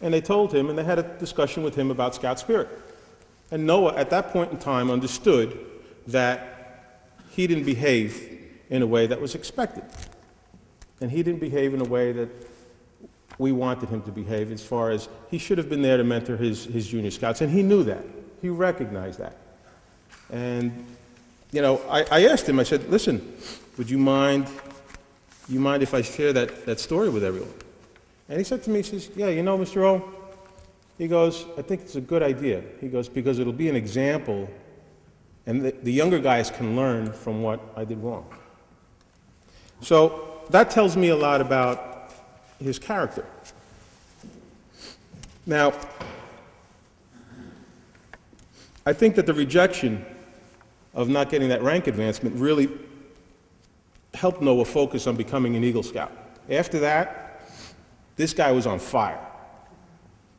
And they told him, and they had a discussion with him about scout spirit. And Noah, at that point in time, understood that he didn't behave in a way that was expected. And he didn't behave in a way that we wanted him to behave, as far as he should have been there to mentor his junior scouts, and he knew that. He recognized that. And, you know, I asked him, I said, listen, would you mind if I share that story with everyone? And he said to me, he says, yeah, you know, Mr. O, he goes, I think it's a good idea. He goes, because it'll be an example, and the younger guys can learn from what I did wrong. So that tells me a lot about his character. Now, I think that the rejection of not getting that rank advancement really helped Noah focus on becoming an Eagle Scout. After that, this guy was on fire.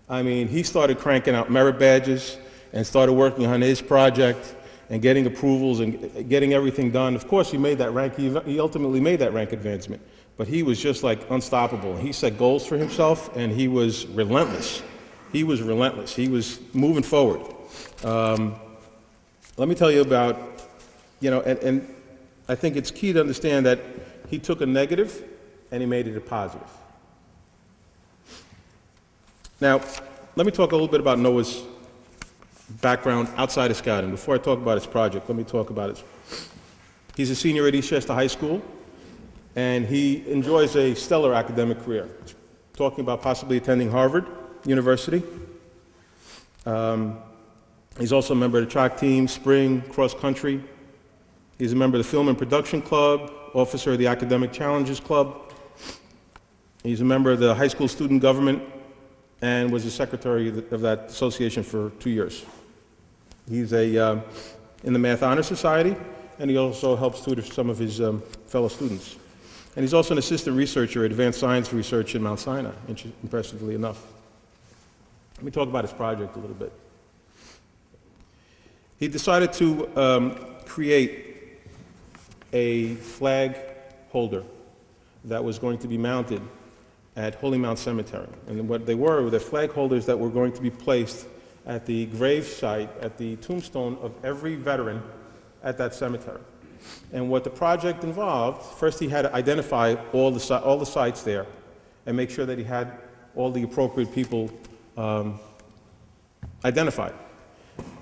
I mean, he started cranking out merit badges and started working on his project and getting approvals and getting everything done. Of course, he made that rank. He ultimately made that rank advancement. But he was just like unstoppable. He set goals for himself, and he was relentless. He was relentless. He was moving forward. Let me tell you about, you know, and I think it's key to understand that he took a negative and he made it a positive. Now, let me talk a little bit about Noah's background outside of scouting. Before I talk about his project, let me talk about it. He's a senior at Eastchester High School, and he enjoys a stellar academic career. Talking about possibly attending Harvard University. He's also a member of the track team, spring, cross country. He's a member of the Film and Production Club, officer of the Academic Challenges Club. He's a member of the high school student government and was the secretary of that association for 2 years. He's in the Math Honor Society, and he also helps tutor some of his fellow students. And he's also an assistant researcher at Advanced Science Research in Mount Sinai, impressively enough. Let me talk about his project a little bit. He decided to create a flag holder that was going to be mounted at Holy Mount Cemetery. And what they were the flag holders that were going to be placed at the grave site, at the tombstone of every veteran at that cemetery. And what the project involved, first he had to identify all the sites there and make sure that he had all the appropriate people identified.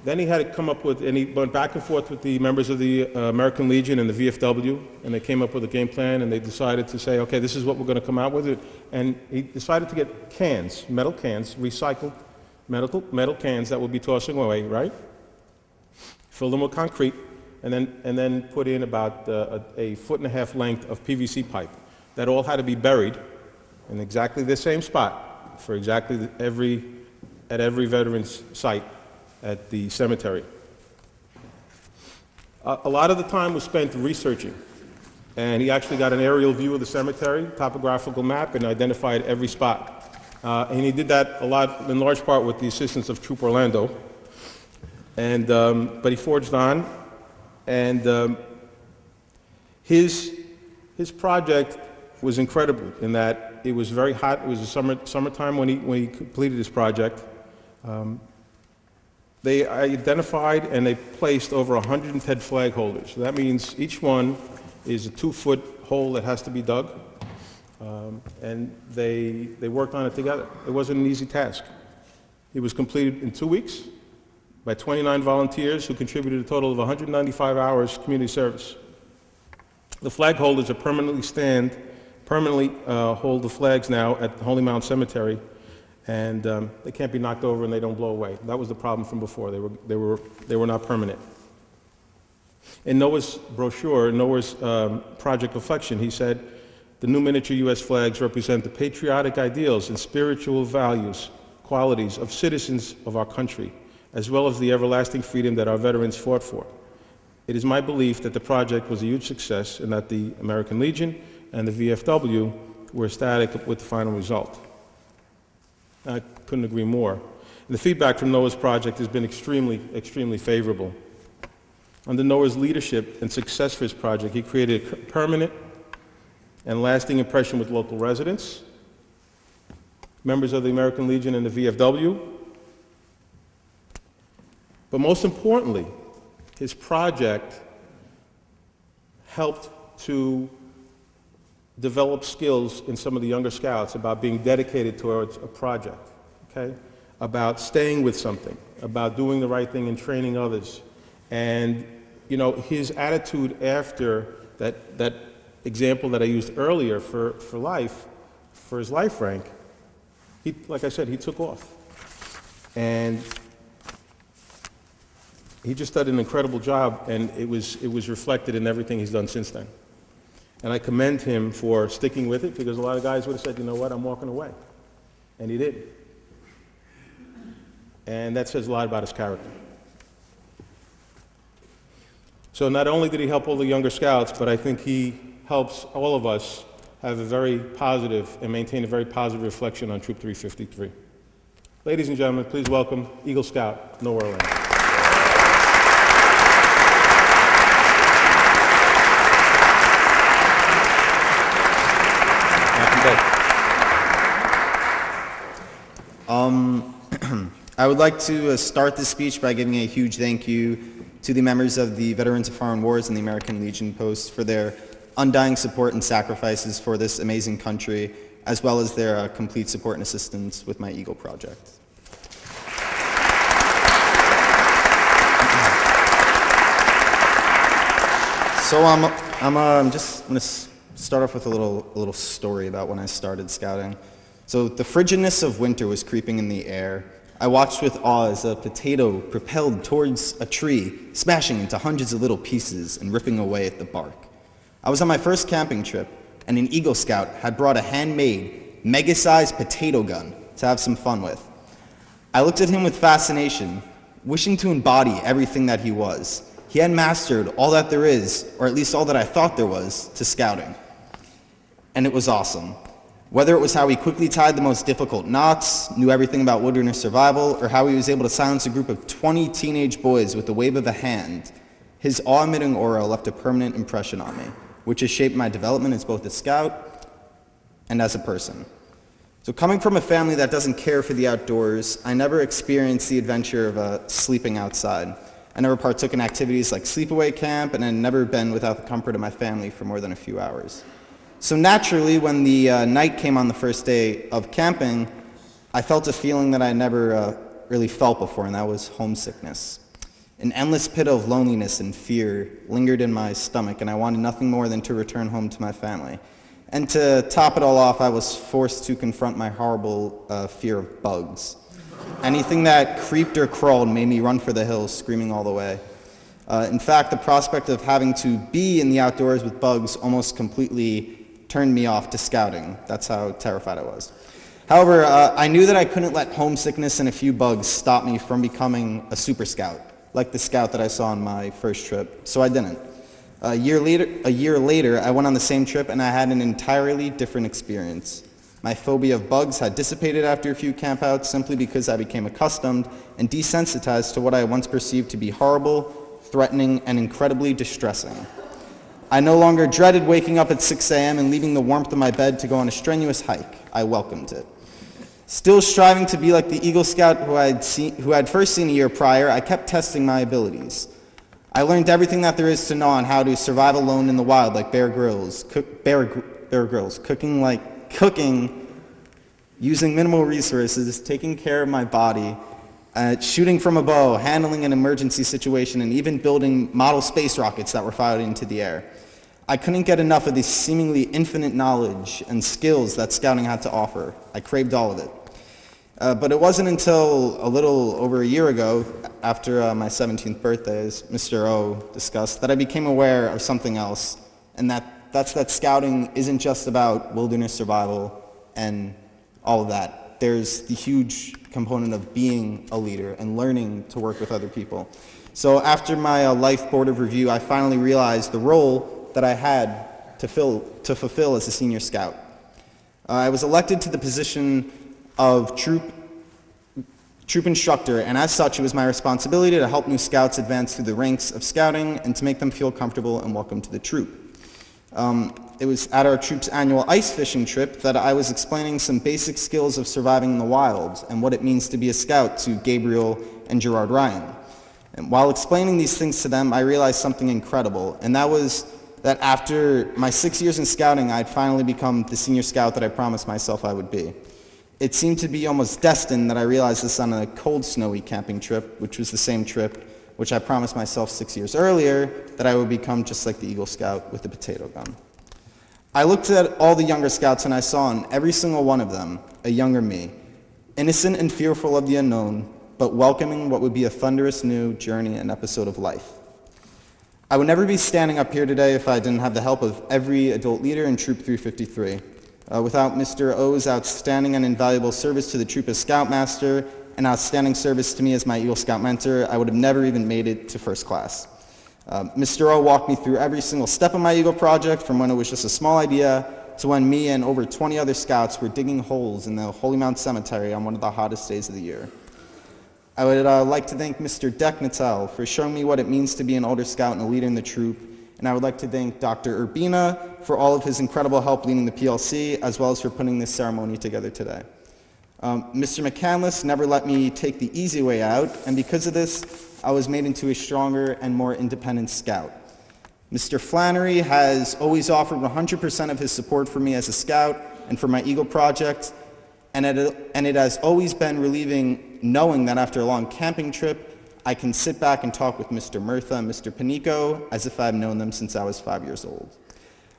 Then he had to come up with, and he went back and forth with the members of the American Legion and the VFW, and they came up with a game plan, and they decided to say, okay, this is what we're going to come out with. And he decided to get cans, metal cans, recycled metal cans that would be tossing away, right? Fill them with concrete, and then put in about a 1.5 foot length of PVC pipe that all had to be buried in exactly the same spot for exactly at every veteran's site at the cemetery. A lot of the time was spent researching, and he actually got an aerial view of the cemetery, topographical map, and identified every spot. And he did that a lot, in large part, with the assistance of Troop Orlando. And but he forged on, and his project was incredible in that it was very hot. It was the summertime when he completed his project. They identified and they placed over 110 flag holders. So that means each one is a 2-foot hole that has to be dug. And they worked on it together. It wasn't an easy task. It was completed in 2 weeks by 29 volunteers who contributed a total of 195 hours community service. The flag holders are permanently hold the flags now at Holy Mount Cemetery, and they can't be knocked over and they don't blow away. That was the problem from before. They were not permanent. In Noah's brochure, Noah's project reflection, he said, the new miniature U.S. flags represent the patriotic ideals and spiritual values, qualities of citizens of our country, as well as the everlasting freedom that our veterans fought for. It is my belief that the project was a huge success and that the American Legion and the VFW were ecstatic with the final result. I couldn't agree more. And the feedback from Noah's project has been extremely, extremely favorable. Under Noah's leadership and success for his project, he created a permanent and lasting impression with local residents, members of the American Legion and the VFW. But most importantly, his project helped to develop skills in some of the younger scouts about being dedicated towards a project, okay? About staying with something, about doing the right thing and training others. And, you know, his attitude after that example that I used earlier for life, for his life rank, he, like I said, he took off. And he just did an incredible job, and it was reflected in everything he's done since then. And I commend him for sticking with it, because a lot of guys would have said, you know what, I'm walking away. And he didn't. And that says a lot about his character. So not only did he help all the younger scouts, but I think he helps all of us have a very positive and maintain a very positive reflection on Troop 353. Ladies and gentlemen, please welcome Eagle Scout Noah Orlando. I would like to start this speech by giving a huge thank you to the members of the Veterans of Foreign Wars and the American Legion Post for their undying support and sacrifices for this amazing country, as well as their complete support and assistance with my Eagle project. So I'm just going to start off with a little story about when I started scouting. So the frigidness of winter was creeping in the air. I watched with awe as a potato propelled towards a tree, smashing into hundreds of little pieces and ripping away at the bark. I was on my first camping trip, and an Eagle Scout had brought a handmade, mega-sized potato gun to have some fun with. I looked at him with fascination, wishing to embody everything that he was. He had mastered all that there is, or at least all that I thought there was, to scouting. And it was awesome. Whether it was how he quickly tied the most difficult knots, knew everything about wilderness survival, or how he was able to silence a group of 20 teenage boys with the wave of a hand, his awe-emitting aura left a permanent impression on me, which has shaped my development as both a scout and as a person. So coming from a family that doesn't care for the outdoors, I never experienced the adventure of sleeping outside. I never partook in activities like sleepaway camp, and I'd never been without the comfort of my family for more than a few hours. So naturally, when the night came on the first day of camping, I felt a feeling that I never really felt before, and that was homesickness. An endless pit of loneliness and fear lingered in my stomach, and I wanted nothing more than to return home to my family. And to top it all off, I was forced to confront my horrible fear of bugs. Anything that creeped or crawled made me run for the hills, screaming all the way. In fact, the prospect of having to be in the outdoors with bugs almost completely turned me off to scouting. That's how terrified I was. However, I knew that I couldn't let homesickness and a few bugs stop me from becoming a super scout, like the scout that I saw on my first trip, so I didn't. A year later, I went on the same trip, and I had an entirely different experience. My phobia of bugs had dissipated after a few campouts simply because I became accustomed and desensitized to what I once perceived to be horrible, threatening, and incredibly distressing. I no longer dreaded waking up at 6 a.m. and leaving the warmth of my bed to go on a strenuous hike. I welcomed it. Still striving to be like the Eagle Scout who I had first seen a year prior, I kept testing my abilities. I learned everything that there is to know on how to survive alone in the wild, like Bear Grylls, cooking, using minimal resources, taking care of my body, shooting from a bow, handling an emergency situation, and even building model space rockets that were fired into the air. I couldn't get enough of the seemingly infinite knowledge and skills that scouting had to offer. I craved all of it. But it wasn't until a little over a year ago, after my 17th birthday, as Mr. O discussed, that I became aware of something else, and that's that scouting isn't just about wilderness survival and all of that. There's the huge component of being a leader and learning to work with other people. So after my life board of review, I finally realized the role that I had to fulfill as a senior scout. I was elected to the position of troop instructor, and as such, it was my responsibility to help new scouts advance through the ranks of scouting and to make them feel comfortable and welcome to the troop. It was at our troop's annual ice fishing trip that I was explaining some basic skills of surviving in the wild and what it means to be a scout to Gabriel and Gerard Ryan. And while explaining these things to them, I realized something incredible, and that was that after my 6 years in scouting, I'd finally become the senior scout that I promised myself I would be. It seemed to be almost destined that I realized this on a cold, snowy camping trip, which was the same trip which I promised myself 6 years earlier that I would become just like the Eagle Scout with the potato gun. I looked at all the younger scouts and I saw in every single one of them a younger me, innocent and fearful of the unknown, but welcoming what would be a thunderous new journey and episode of life. I would never be standing up here today if I didn't have the help of every adult leader in Troop 353. Without Mr. O's outstanding and invaluable service to the troop as Scoutmaster and outstanding service to me as my Eagle Scout mentor, I would have never even made it to first class. Mr. O walked me through every single step of my Eagle project, from when it was just a small idea to when me and over 20 other scouts were digging holes in the Holy Mount Cemetery on one of the hottest days of the year. I would like to thank Mr. Decknatel for showing me what it means to be an older scout and a leader in the troop, and I would like to thank Dr. Urbina for all of his incredible help leading the PLC, as well as for putting this ceremony together today. Mr. McCandless never let me take the easy way out, and because of this, I was made into a stronger and more independent scout. Mr. Flannery has always offered 100% of his support for me as a scout and for my Eagle project, and it has always been relieving knowing that after a long camping trip, I can sit back and talk with Mr. Murtha and Mr. Panico as if I've known them since I was 5 years old.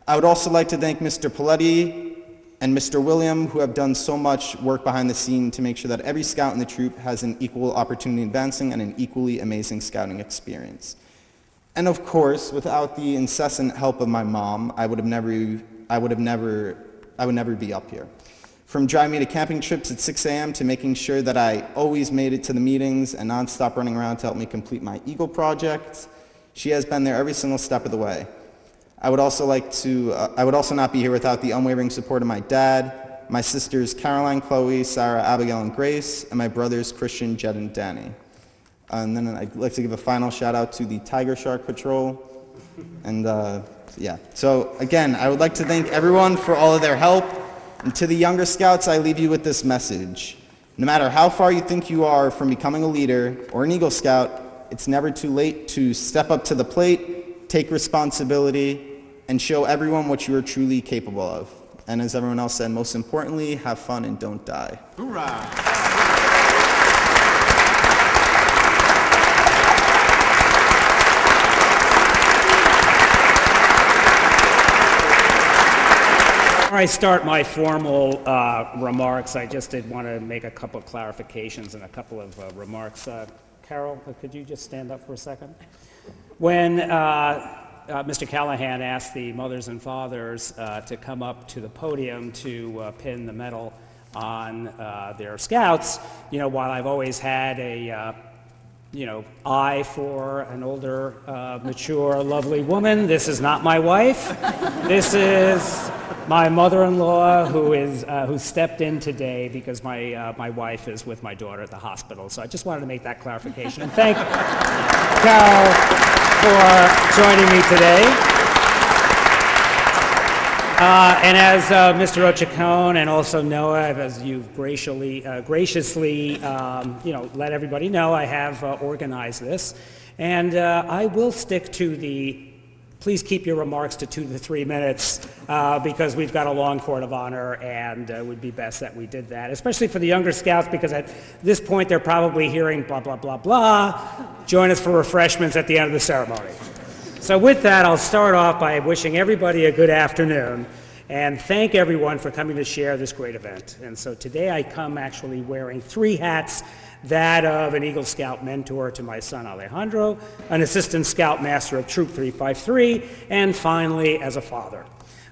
I would also like to thank Mr. Paletti and Mr. William, who have done so much work behind the scene to make sure that every scout in the troop has an equal opportunity in advancing and an equally amazing scouting experience. And of course, without the incessant help of my mom, I would never be up here. From driving me to camping trips at 6 a.m. to making sure that I always made it to the meetings and nonstop running around to help me complete my Eagle project, she has been there every single step of the way. I would also not be here without the unwavering support of my dad, my sisters Caroline, Chloe, Sarah, Abigail, and Grace, and my brothers Christian, Jed, and Danny. And then I'd like to give a final shout out to the Tiger Shark Patrol. And yeah, so again, I would like to thank everyone for all of their help. And to the younger scouts, I leave you with this message. No matter how far you think you are from becoming a leader or an Eagle Scout, it's never too late to step up to the plate, take responsibility, and show everyone what you are truly capable of. And as everyone else said, most importantly, have fun and don't die. Hoorah! Before I start my formal remarks, I just did want to make a couple of clarifications and a couple of remarks. Carol, could you just stand up for a second? When Mr. Callahan asked the mothers and fathers to come up to the podium to pin the medal on their scouts, you know, while I've always had a eye for an older, mature, lovely woman, this is not my wife. This is my mother-in-law who stepped in today because my wife is with my daughter at the hospital. So I just wanted to make that clarification. And thank Carol for joining me today. And as Mr. Occhicone and also Noah, as you've graciously let everybody know, I have organized this. And I will stick to please keep your remarks to 2 to 3 minutes because we've got a long court of honor, and it would be best that we did that, especially for the younger scouts, because at this point they're probably hearing blah, blah, blah, blah. Join us for refreshments at the end of the ceremony. So with that, I'll start off by wishing everybody a good afternoon and thank everyone for coming to share this great event. And so today I come actually wearing 3 hats: that of an Eagle Scout mentor to my son Alejandro, an assistant Scoutmaster of Troop 353, and finally as a father.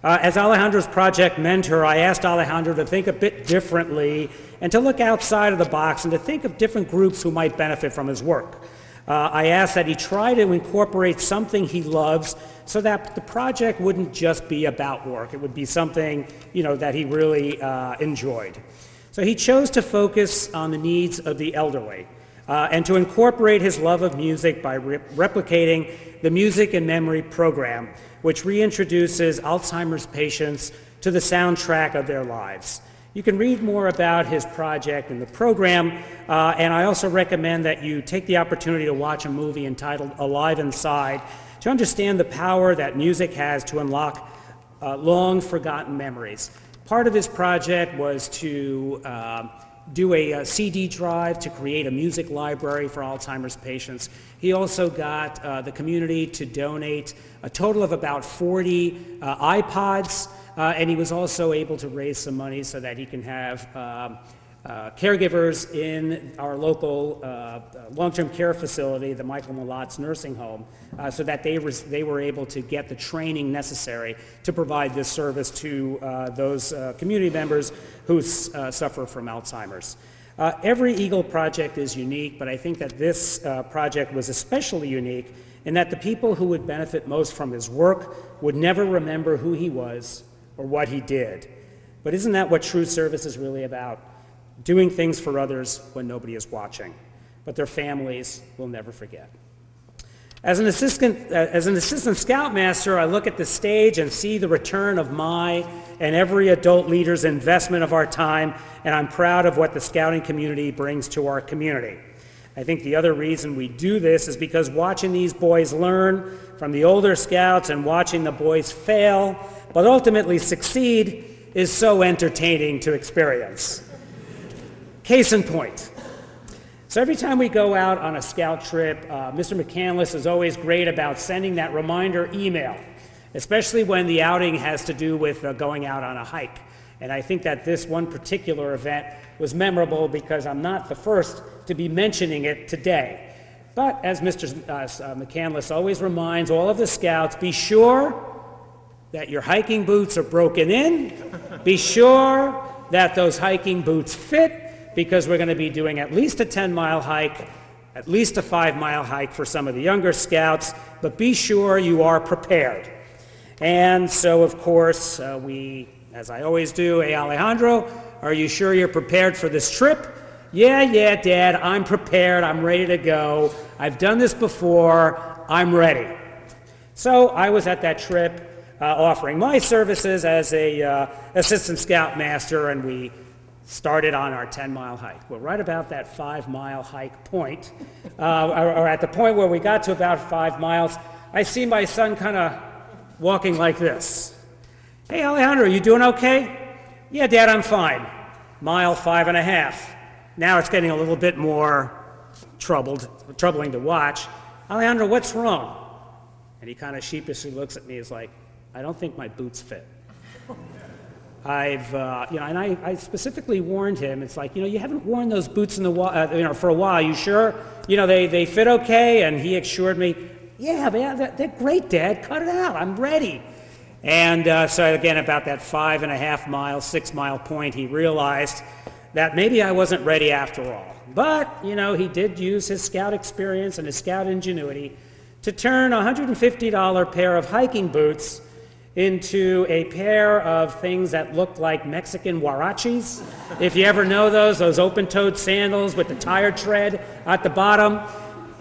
As Alejandro's project mentor, I asked Alejandro to think a bit differently and to look outside of the box and to think of different groups who might benefit from his work. I asked that he try to incorporate something he loves so that the project wouldn't just be about work. It would be something, that he really enjoyed. So he chose to focus on the needs of the elderly and to incorporate his love of music by replicating the Music and Memory program, which reintroduces Alzheimer's patients to the soundtrack of their lives. You can read more about his project in the program, and I also recommend that you take the opportunity to watch a movie entitled Alive Inside to understand the power that music has to unlock long-forgotten memories. Part of his project was to do a CD drive to create a music library for Alzheimer's patients. He also got the community to donate a total of about 40 iPods, and he was also able to raise some money so that he can have caregivers in our local long-term care facility, the Michael Malatz Nursing Home, so that they were able to get the training necessary to provide this service to those community members who suffer from Alzheimer's. Every Eagle project is unique, but I think that this project was especially unique in that the people who would benefit most from his work would never remember who he was or what he did. But isn't that what true service is really about? Doing things for others when nobody is watching, but their families will never forget. As an assistant Scoutmaster, I look at the stage and see the return of my and every adult leader's investment of our time, and I'm proud of what the scouting community brings to our community. I think the other reason we do this is because watching these boys learn from the older scouts and watching the boys fail, but ultimately succeed, is so entertaining to experience. Case in point. So every time we go out on a scout trip, Mr. McCandless is always great about sending that reminder email, especially when the outing has to do with going out on a hike. And I think that this one particular event was memorable because I'm not the first to be mentioning it today. But as Mr. McCandless always reminds all of the scouts, be sure that your hiking boots are broken in. Be sure that those hiking boots fit, because we're going to be doing at least a 10-mile hike, at least a 5-mile hike for some of the younger scouts, but be sure you are prepared. And so, of course, we, as I always do, hey, Alejandro, are you sure you're prepared for this trip? Yeah, Dad, I'm prepared, I'm ready to go. I've done this before, I'm ready. So I was at that trip offering my services as a assistant scoutmaster, and we started on our 10-mile hike. Well, right about that 5-mile hike point, or at the point where we got to about 5 miles, I see my son kind of walking like this. Hey, Alejandro, you doing okay? Yeah, Dad, I'm fine. Mile 5.5. Now it's getting a little bit more troubling to watch. Alejandro, what's wrong? And he kind of sheepishly looks at me, is like, I don't think my boots fit. I specifically warned him. It's like, you haven't worn those boots in the for a while. You sure? They fit okay? And he assured me, yeah, man, they're great, Dad. Cut it out. I'm ready. And so again, about that 5.5 mile, 6-mile point, he realized that maybe I wasn't ready after all. But he did use his scout experience and his scout ingenuity to turn a $150 pair of hiking boots into a pair of things that looked like Mexican huaraches. If you ever know those open-toed sandals with the tire tread at the bottom.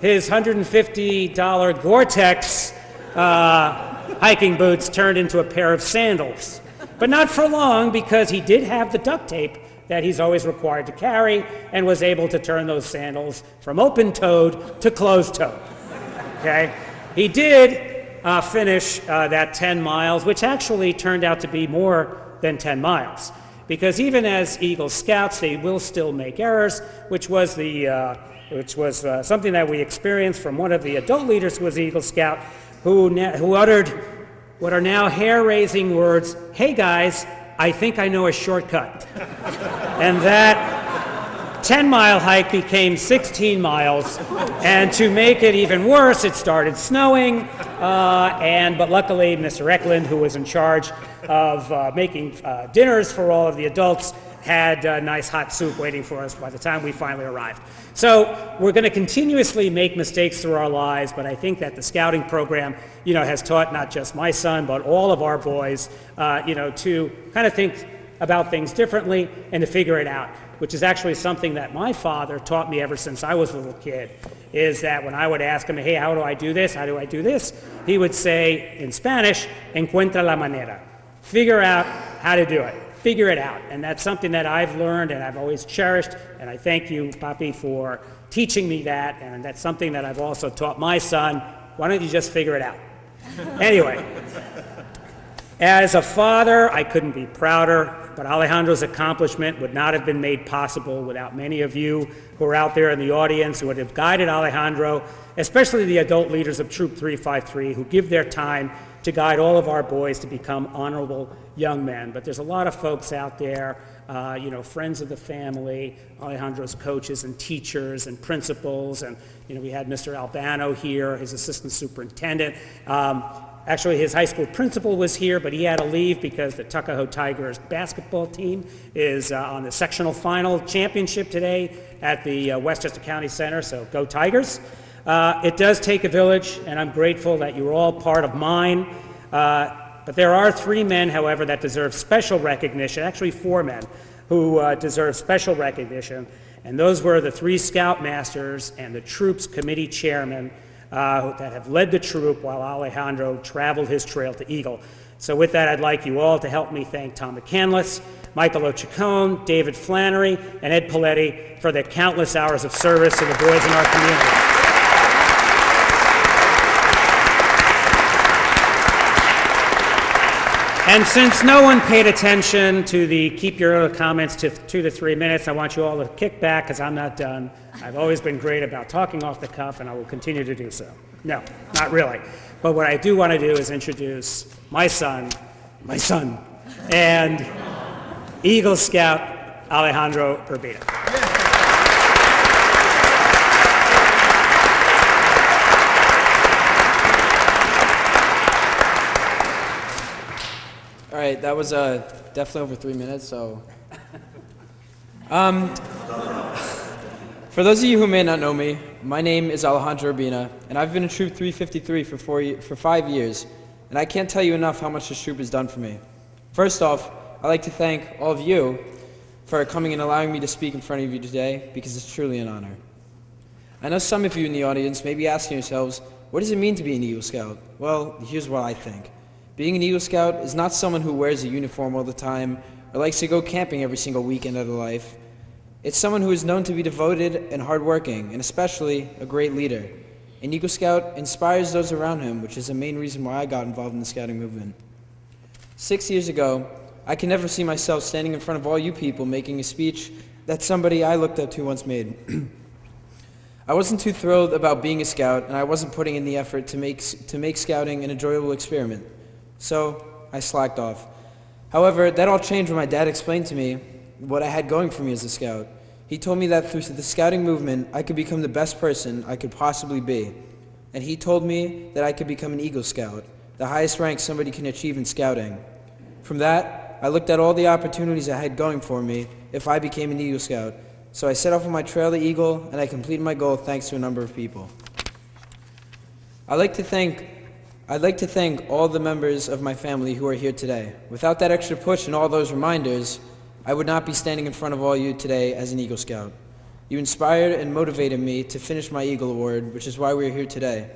His $150 Gore-Tex hiking boots turned into a pair of sandals. But not for long, because he did have the duct tape that he's always required to carry and was able to turn those sandals from open-toed to closed-toed. Okay? He did finish that 10 miles, which actually turned out to be more than 10 miles. Because even as Eagle Scouts, they will still make errors, which was something that we experienced from one of the adult leaders who was an Eagle Scout, who uttered what are now hair-raising words, "Hey guys, I think I know a shortcut." And that 10-mile hike became 16 miles, and to make it even worse, it started snowing, but luckily Mr. Eklund, who was in charge of making dinners for all of the adults, had nice hot soup waiting for us by the time we finally arrived. So we're going to continuously make mistakes through our lives, but I think that the scouting program, has taught not just my son, but all of our boys, to kind of think about things differently and to figure it out, which is actually something that my father taught me ever since I was a little kid, is that when I would ask him, hey, how do I do this? How do I do this? He would say in Spanish, encuentra la manera. Figure out how to do it. Figure it out. And that's something that I've learned and I've always cherished, and I thank you, Papi, for teaching me that, and that's something that I've also taught my son. Why don't you just figure it out? Anyway, as a father, I couldn't be prouder, but Alejandro's accomplishment would not have been made possible without many of you who are out there in the audience who would have guided Alejandro, especially the adult leaders of Troop 353 who give their time to guide all of our boys to become honorable young men. But there's a lot of folks out there, friends of the family, Alejandro's coaches and teachers and principals, and we had Mr. Albano here, his assistant superintendent. Actually, his high school principal was here, but he had to leave because the Tuckahoe Tigers basketball team is on the sectional final championship today at the Westchester County Center, so go Tigers. It does take a village, and I'm grateful that you're all part of mine. But there are 3 men, however, that deserve special recognition, actually 4 men, who deserve special recognition, and those were the 3 Scoutmasters and the Troops Committee Chairmen that have led the troop while Alejandro traveled his trail to Eagle. So with that, I'd like you all to help me thank Tom McCandless, Michael Occhicone, David Flannery, and Ed Paletti for their countless hours of service to the boys in our community. And since no one paid attention to the keep your comments to 2 to 3 minutes, I want you all to kick back because I'm not done. I've always been great about talking off the cuff, and I will continue to do so. No, not really. But what I do want to do is introduce my son, and Eagle Scout Alejandro Urbina. All right, that was definitely over 3 minutes, so. For those of you who may not know me, my name is Alejandro Urbina, and I've been in Troop 353 for 5 years, and I can't tell you enough how much this troop has done for me. First off, I'd like to thank all of you for coming and allowing me to speak in front of you today, because it's truly an honor. I know some of you in the audience may be asking yourselves, what does it mean to be an Eagle Scout? Well, here's what I think. Being an Eagle Scout is not someone who wears a uniform all the time or likes to go camping every single weekend of their life. It's someone who is known to be devoted and hardworking, and especially a great leader. An Eagle Scout inspires those around him, which is the main reason why I got involved in the scouting movement. 6 years ago, I could never see myself standing in front of all you people making a speech that somebody I looked up to once made. I wasn't too thrilled about being a scout, and I wasn't putting in the effort to make scouting an enjoyable experiment. So I slacked off. However, that all changed when my dad explained to me what I had going for me as a scout. He told me that through the scouting movement, I could become the best person I could possibly be. And he told me that I could become an Eagle Scout, the highest rank somebody can achieve in scouting. From that, I looked at all the opportunities I had going for me if I became an Eagle Scout. So I set off on my trail to Eagle, and I completed my goal thanks to a number of people. I'd like to thank all the members of my family who are here today. Without that extra push and all those reminders, I would not be standing in front of all you today as an Eagle Scout. You inspired and motivated me to finish my Eagle Award, which is why we're here today.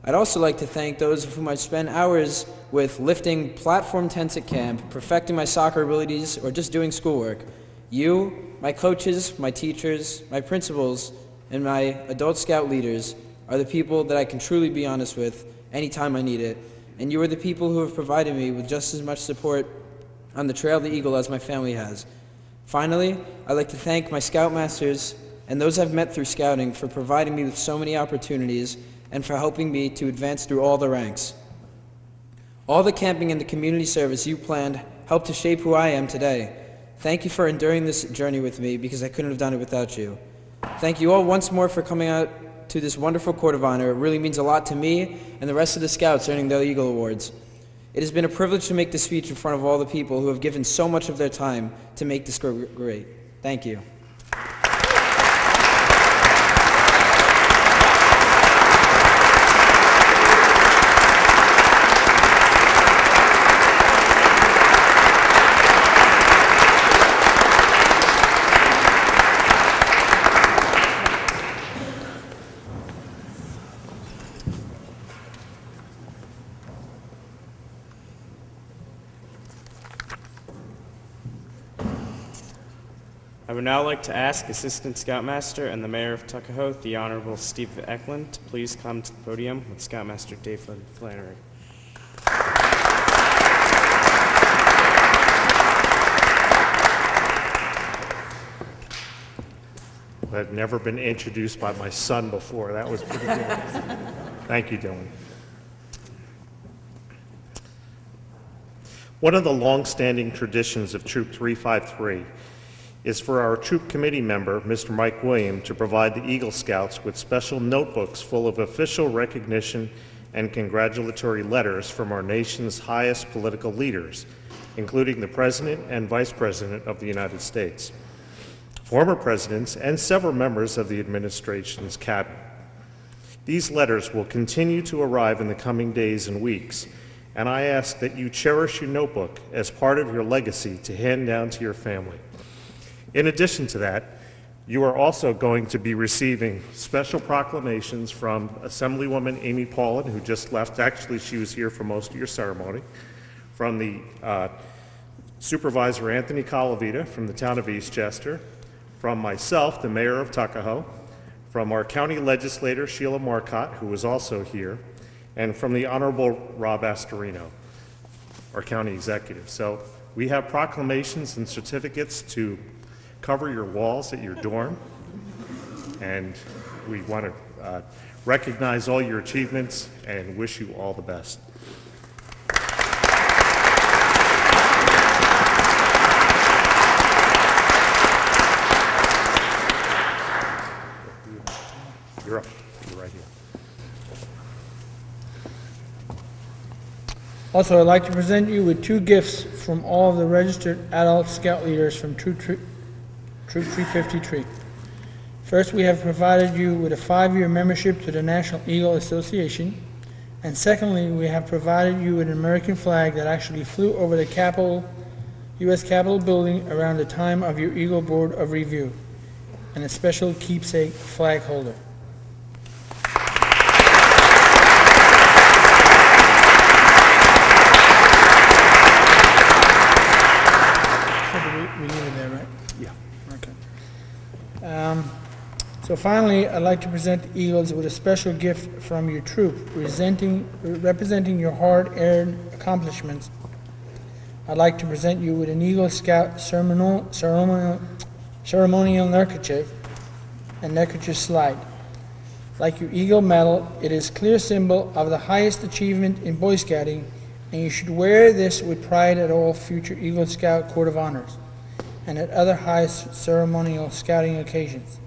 I'd also like to thank those of whom I spent hours with lifting platform tents at camp, perfecting my soccer abilities, or just doing schoolwork. You, my coaches, my teachers, my principals, and my adult scout leaders are the people that I can truly be honest with anytime I need it, and you are the people who have provided me with just as much support on the trail to Eagle as my family has. Finally, I'd like to thank my Scoutmasters and those I've met through scouting for providing me with so many opportunities and for helping me to advance through all the ranks. All the camping and the community service you planned helped to shape who I am today. Thank you for enduring this journey with me because I couldn't have done it without you. Thank you all once more for coming out to this wonderful Court of Honor. It really means a lot to me and the rest of the Scouts earning their Eagle Awards. It has been a privilege to make this speech in front of all the people who have given so much of their time to make this great. Thank you. I would now like to ask Assistant Scoutmaster and the Mayor of Tuckahoe, the Honorable Steve Eklund, to please come to the podium with Scoutmaster Dave Flannery. who had never been introduced by my son before. That was pretty good. Thank you, Dylan. One of the long-standing traditions of Troop 353 is for our troop committee member, Mr. Mike William, to provide the Eagle Scouts with special notebooks full of official recognition and congratulatory letters from our nation's highest political leaders, including the President and Vice President of the United States, former presidents, and several members of the administration's cabinet. These letters will continue to arrive in the coming days and weeks, and I ask that you cherish your notebook as part of your legacy to hand down to your family. In addition to that, you are also going to be receiving special proclamations from Assemblywoman Amy Paulin, who just left. Actually, she was here for most of your ceremony. From the Supervisor Anthony Calavita from the town of Eastchester. From myself, the Mayor of Tuckahoe. From our county legislator, Sheila Marcotte, who was also here. And from the Honorable Rob Astorino, our county executive. So we have proclamations and certificates to cover your walls at your dorm, and we want to recognize all your achievements and wish you all the best. You're up. You're right here. Also, I'd like to present you with 2 gifts from all of the registered adult scout leaders from Troop 353. First, we have provided you with a 5-year membership to the National Eagle Association. And secondly, we have provided you with an American flag that actually flew over the Capitol, U.S. Capitol building around the time of your Eagle Board of Review, and a special keepsake flag holder. We leave it there, right? Yeah. Okay. So finally, I'd like to present the Eagles with a special gift from your troop, representing your hard-earned accomplishments. I'd like to present you with an Eagle Scout ceremonial neckerchief and neckerchief slide. Like your Eagle Medal, it is a clear symbol of the highest achievement in Boy Scouting, and you should wear this with pride at all future Eagle Scout Court of Honors and at other high ceremonial scouting occasions.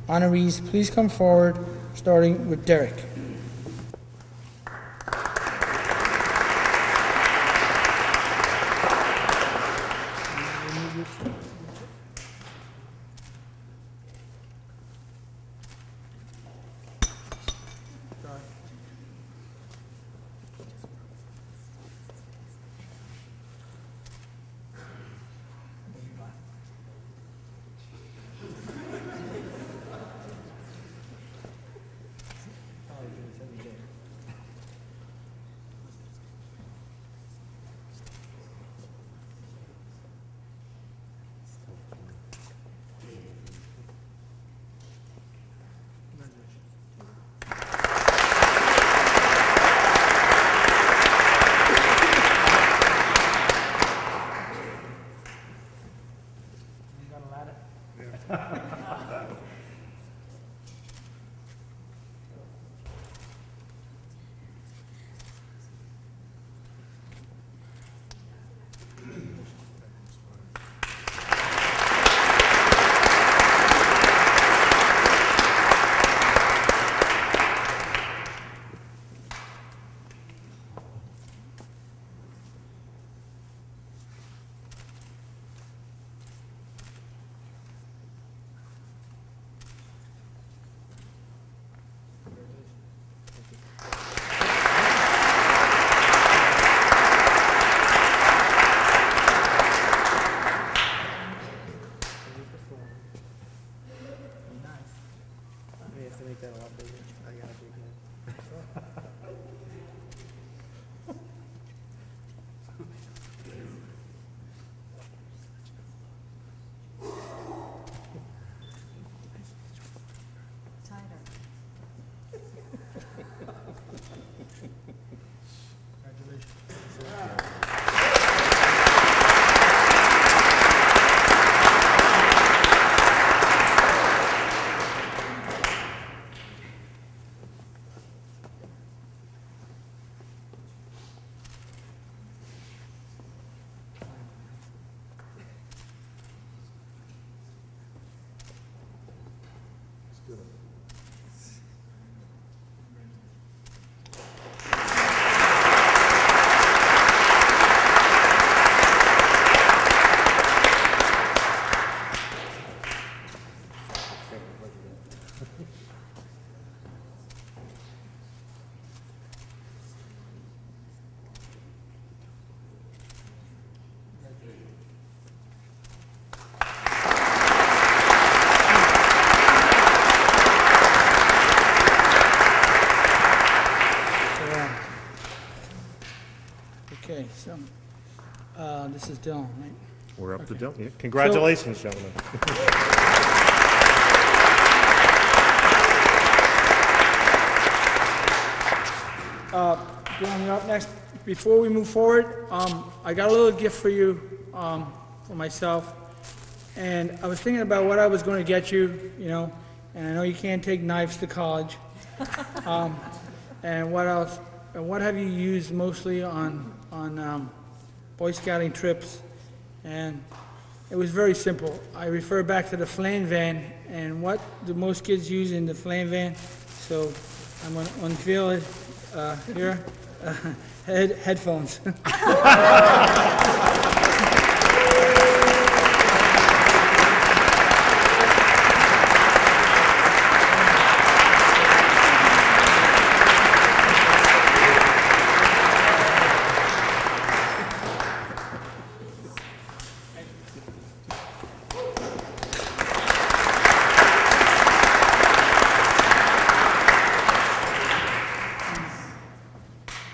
Honorees, please come forward, starting with Derek. Okay, so this is Dylan, right? We're up to Okay. Dylan. Yeah. Congratulations, gentlemen. Dylan, you're up next. Before we move forward, I got a little gift for you, for myself. And I was thinking about what I was going to get you, you know, and I know you can't take knives to college. And what else? And what have you used mostly on Boy Scouting trips? And it was very simple. I refer back to the Flan van, and what do most kids use in the Flan van? So I'm going to unveil it here. Headphones.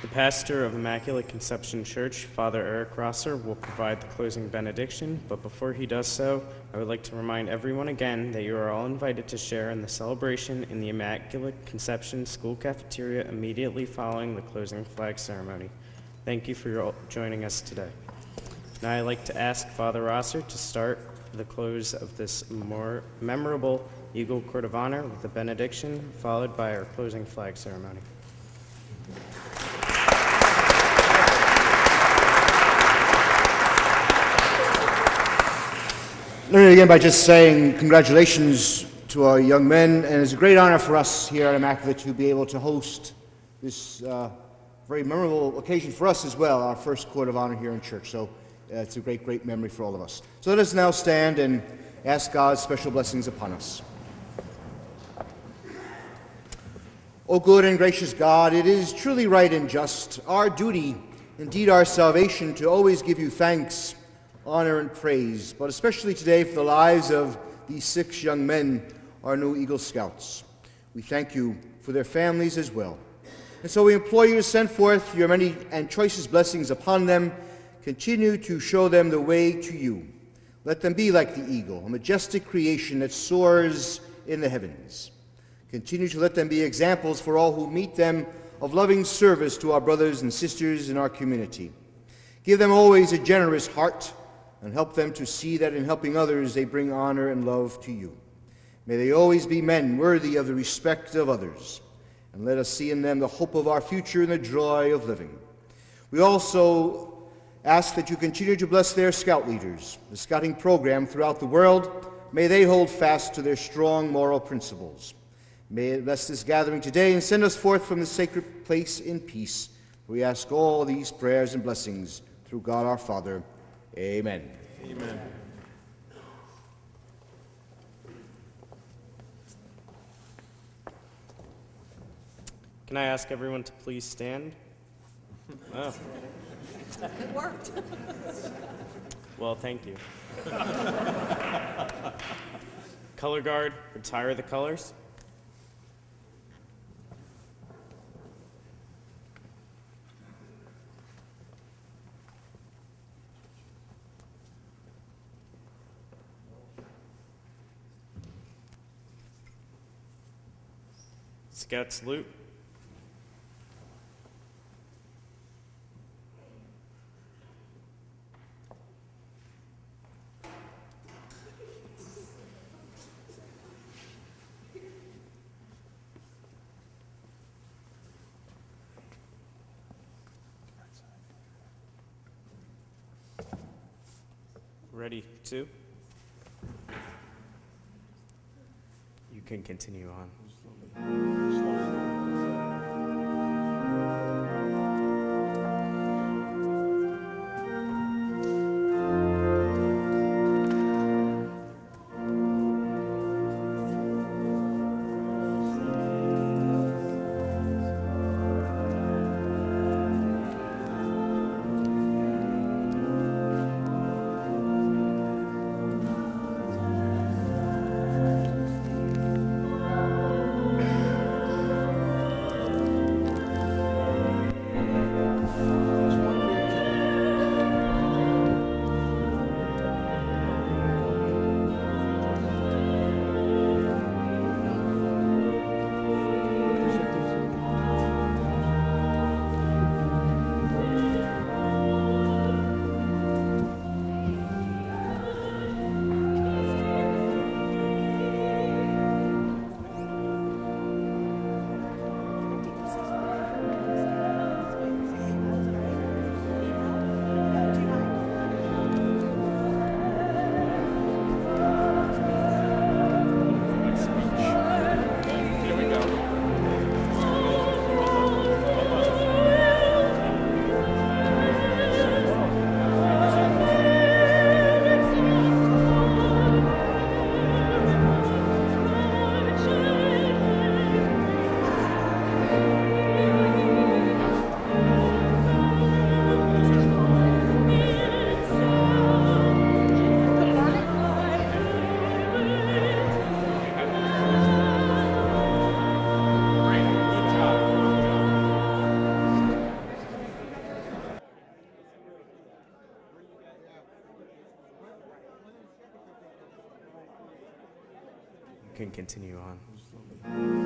The pastor of Immaculate Conception Church, Father Eric Rosser, will provide the closing benediction, but before he does so, I would like to remind everyone again that you are all invited to share in the celebration in the Immaculate Conception School cafeteria immediately following the closing flag ceremony. Thank you for joining us today. Now I'd like to ask Father Rosser to start the close of this more memorable Eagle Court of Honor with a benediction, followed by our closing flag ceremony. Let me begin by just saying congratulations to our young men, and it's a great honor for us here at Immaculate to be able to host this very memorable occasion for us as well, our first Court of Honor here in church. So it's a great, great memory for all of us. So let us now stand and ask God's special blessings upon us. O good and gracious God, it is truly right and just, our duty, indeed our salvation, to always give you thanks, honor, and praise, but especially today for the lives of these 6 young men, our new Eagle Scouts. We thank you for their families as well. And so we implore you to send forth your many and choicest blessings upon them. Continue to show them the way to you. Let them be like the eagle, a majestic creation that soars in the heavens. Continue to let them be examples for all who meet them of loving service to our brothers and sisters in our community. Give them always a generous heart, and help them to see that in helping others they bring honor and love to you. May they always be men worthy of the respect of others, and let us see in them the hope of our future and the joy of living. We also ask that you continue to bless their scout leaders, the scouting program throughout the world. May they hold fast to their strong moral principles. May it bless this gathering today and send us forth from this sacred place in peace. We ask all these prayers and blessings through God our Father. Amen. Amen. Can I ask everyone to please stand? Oh. It worked. Well, thank you. Color guard, retire the colors. Scout salute. Ready, 2. You can continue on. You can continue on.